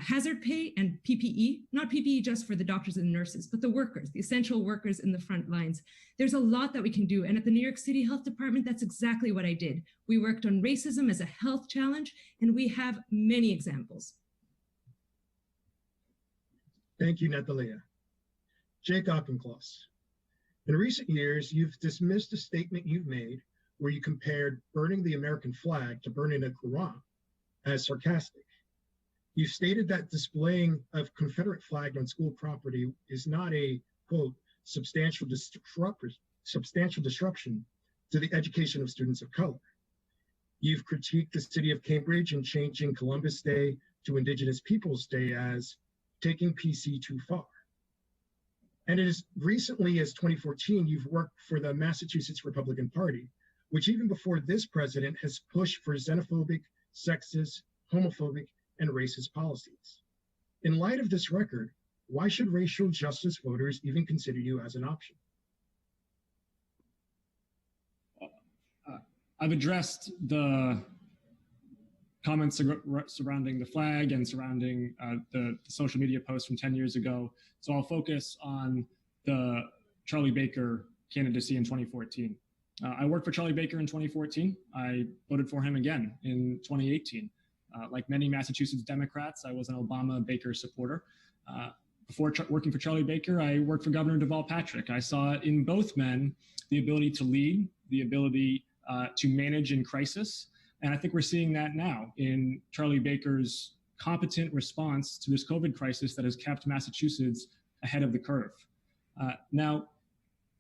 hazard pay and PPE, not PPE just for the doctors and the nurses, but the workers, the essential workers in the front lines. There's a lot that we can do. And at the New York City Health Department, that's exactly what I did. We worked on racism as a health challenge, and we have many examples. Thank you, Natalia. Jake Auchincloss. In recent years, you've dismissed a statement you've made where you compared burning the American flag to burning the Quran as sarcastic. You've stated that displaying of Confederate flag on school property is not a, quote, substantial disruption to the education of students of color. You've critiqued the city of Cambridge in changing Columbus Day to Indigenous Peoples Day as taking PC too far. And as recently as 2014, you've worked for the Massachusetts Republican Party, which even before this president has pushed for xenophobic, sexist, homophobic, and racist policies. In light of this record, why should racial justice voters even consider you as an option? I've addressed the comments surrounding the flag and surrounding the social media posts from 10 years ago. So I'll focus on the Charlie Baker candidacy in 2014. I worked for Charlie Baker in 2014. I voted for him again in 2018. Like many Massachusetts Democrats, I was an Obama-Baker supporter. Before working for Charlie Baker, I worked for Governor Deval Patrick. I saw in both men the ability to lead, the ability to manage in crisis. And I think we're seeing that now in Charlie Baker's competent response to this COVID crisis that has kept Massachusetts ahead of the curve. Now,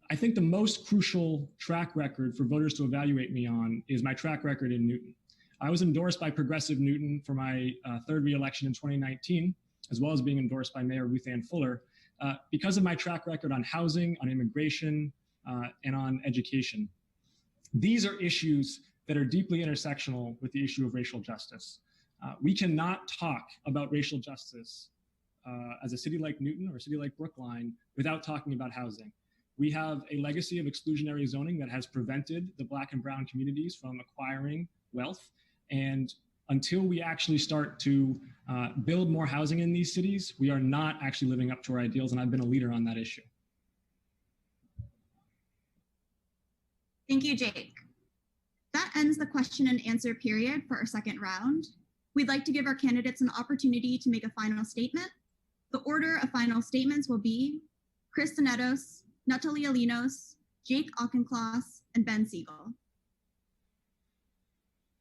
I think the most crucial track record for voters to evaluate me on is my track record in Newton. I was endorsed by Progressive Newton for my third re-election in 2019, as well as being endorsed by Mayor Ruth Ann Fuller, because of my track record on housing, on immigration, and on education. These are issues that are deeply intersectional with the issue of racial justice. We cannot talk about racial justice as a city like Newton or a city like Brookline without talking about housing. We have a legacy of exclusionary zoning that has prevented the Black and Brown communities from acquiring wealth. And until we actually start to build more housing in these cities, we are not actually living up to our ideals. And I've been a leader on that issue. Thank you, Jake. That That ends the question and answer period for our second round. We'd like to give our candidates an opportunity to make a final statement. The order of final statements will be Chris Netos, Natalia Linos, Jake Auchincloss, and Ben Siegel.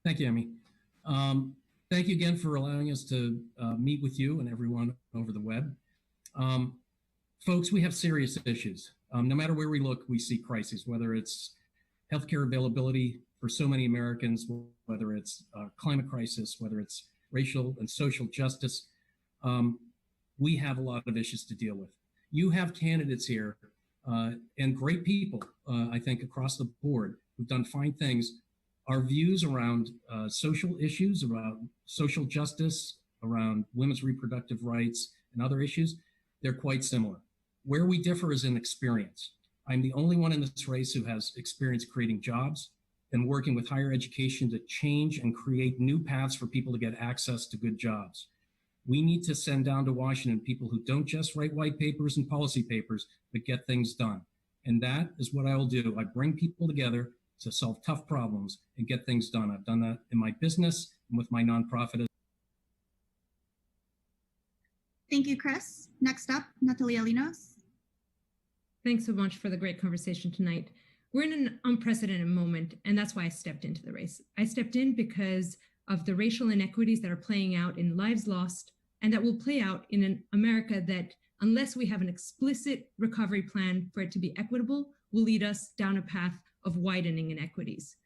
Thank you, Emmy. Thank you again for allowing us to meet with you and everyone over the web. Folks, we have serious issues. No matter where we look, we see crises, whether it's healthcare availability for so many Americans, whether it's climate crisis, whether it's racial and social justice. We have a lot of issues to deal with. You have candidates here and great people, I think, across the board who've done fine things. Our views around social issues, around social justice, around women's reproductive rights and other issues, they're quite similar. Where we differ is in experience. I'm the only one in this race who has experience creating jobs and working with higher education to change and create new paths for people to get access to good jobs. We need to send down to Washington people who don't just write white papers and policy papers, but get things done. And that is what I will do. I bring people together to solve tough problems and get things done. I've done that in my business and with my nonprofit. Thank you, Chris. Next up, Natalia Linos. Thanks so much for the great conversation tonight. We're in an unprecedented moment, and that's why I stepped into the race. I stepped in because of the racial inequities that are playing out in lives lost, and that will play out in an America that, unless we have an explicit recovery plan for it to be equitable, will lead us down a path of widening inequities.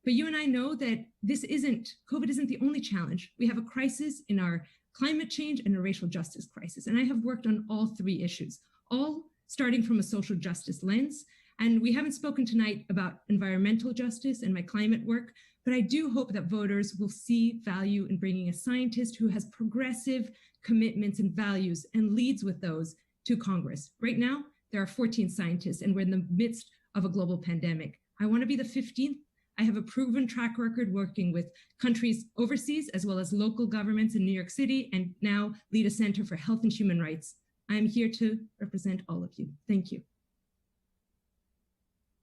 But you and I know that COVID isn't the only challenge. We have a crisis in our climate change and a racial justice crisis. And I have worked on all three issues, all starting from a social justice lens. And we haven't spoken tonight about environmental justice and my climate work, but I do hope that voters will see value in bringing a scientist who has progressive commitments and values and leads with those to Congress. Right now, there are 14 scientists and we're in the midst of a global pandemic. I want to be the 15th. I have a proven track record working with countries overseas as well as local governments in New York City and now lead a Center for Health and Human Rights. I'm here to represent all of you. Thank you.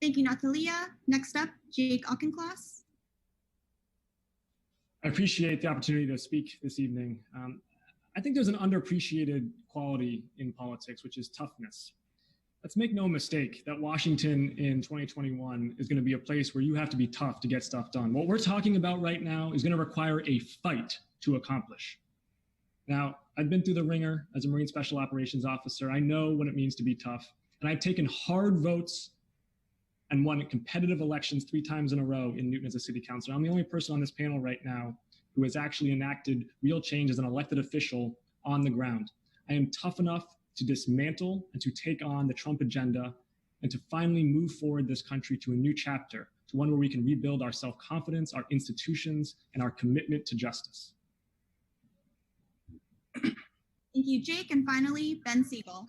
Thank you, Natalia. Next up, Jake Auchincloss. I appreciate the opportunity to speak this evening. I think there's an underappreciated quality in politics, which is toughness. Let's make no mistake that Washington in 2021 is going to be a place where you have to be tough to get stuff done. What we're talking about right now is going to require a fight to accomplish. Now, I've been through the ringer as a Marine Special Operations Officer. I know what it means to be tough. And I've taken hard votes and won competitive elections 3 times in a row in Newton as a city councilor. I'm the only person on this panel right now who has actually enacted real change as an elected official on the ground. I am tough enough to dismantle and to take on the Trump agenda and to finally move forward this country to a new chapter, to one where we can rebuild our self-confidence, our institutions, and our commitment to justice. Thank you, Jake. And finally, Ben Siegel.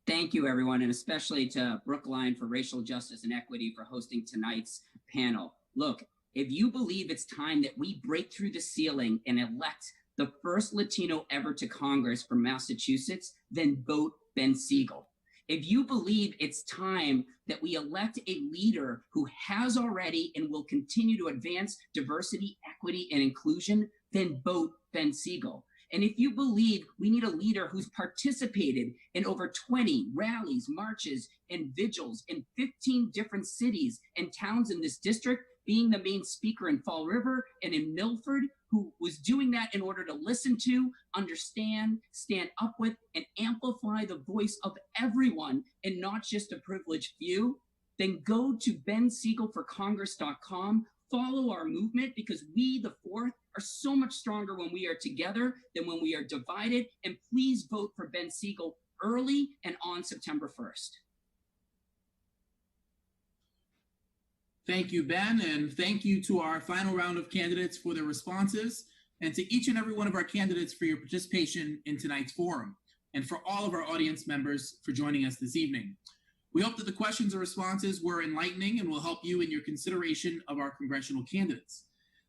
Thank you, everyone, and especially to Brookline for Racial Justice and Equity for hosting tonight's panel. Look, if you believe it's time that we break through the ceiling and elect the first Latino ever to Congress from Massachusetts, then vote Ben Siegel. If you believe it's time that we elect a leader who has already and will continue to advance diversity, equity, and inclusion, then vote Ben Siegel. And if you believe we need a leader who's participated in over 20 rallies, marches, and vigils in 15 different cities and towns in this district, being the main speaker in Fall River and in Milford, who was doing that in order to listen to, understand, stand up with, and amplify the voice of everyone and not just a privileged few, then go to bensiegelforcongress.com, follow our movement, because we, the fourth, are so much stronger when we are together than when we are divided. And please vote for Ben Siegel early and on September 1st. Thank you, Ben, and thank you to our final round of candidates for their responses, and to each and every one of our candidates for your participation in tonight's forum, and for all of our audience members for joining us this evening. We hope that the questions and responses were enlightening and will help you in your consideration of our congressional candidates.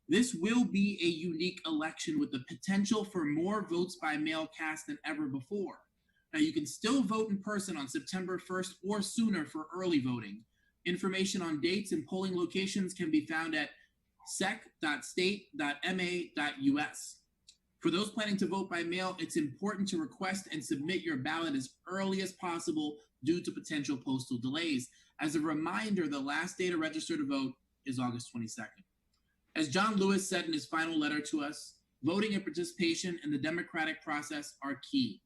This will be a unique election with the potential for more votes by mail cast than ever before. Now, you can still vote in person on September 1st or sooner for early voting. Information on dates and polling locations can be found at sec.state.ma.us. For those planning to vote by mail, it's important to request and submit your ballot as early as possible due to potential postal delays. As a reminder, the last day to register to vote is August 22nd. As John Lewis said in his final letter to us, voting and participation in the democratic process are key.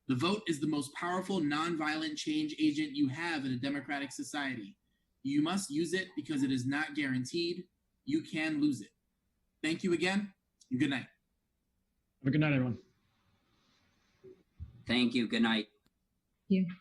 The vote is the most powerful nonviolent change agent you have in a democratic society. You must use it because it is not guaranteed. You can lose it. Thank you again, and good night. Have a good night, everyone. Thank you. Good night. Thank you.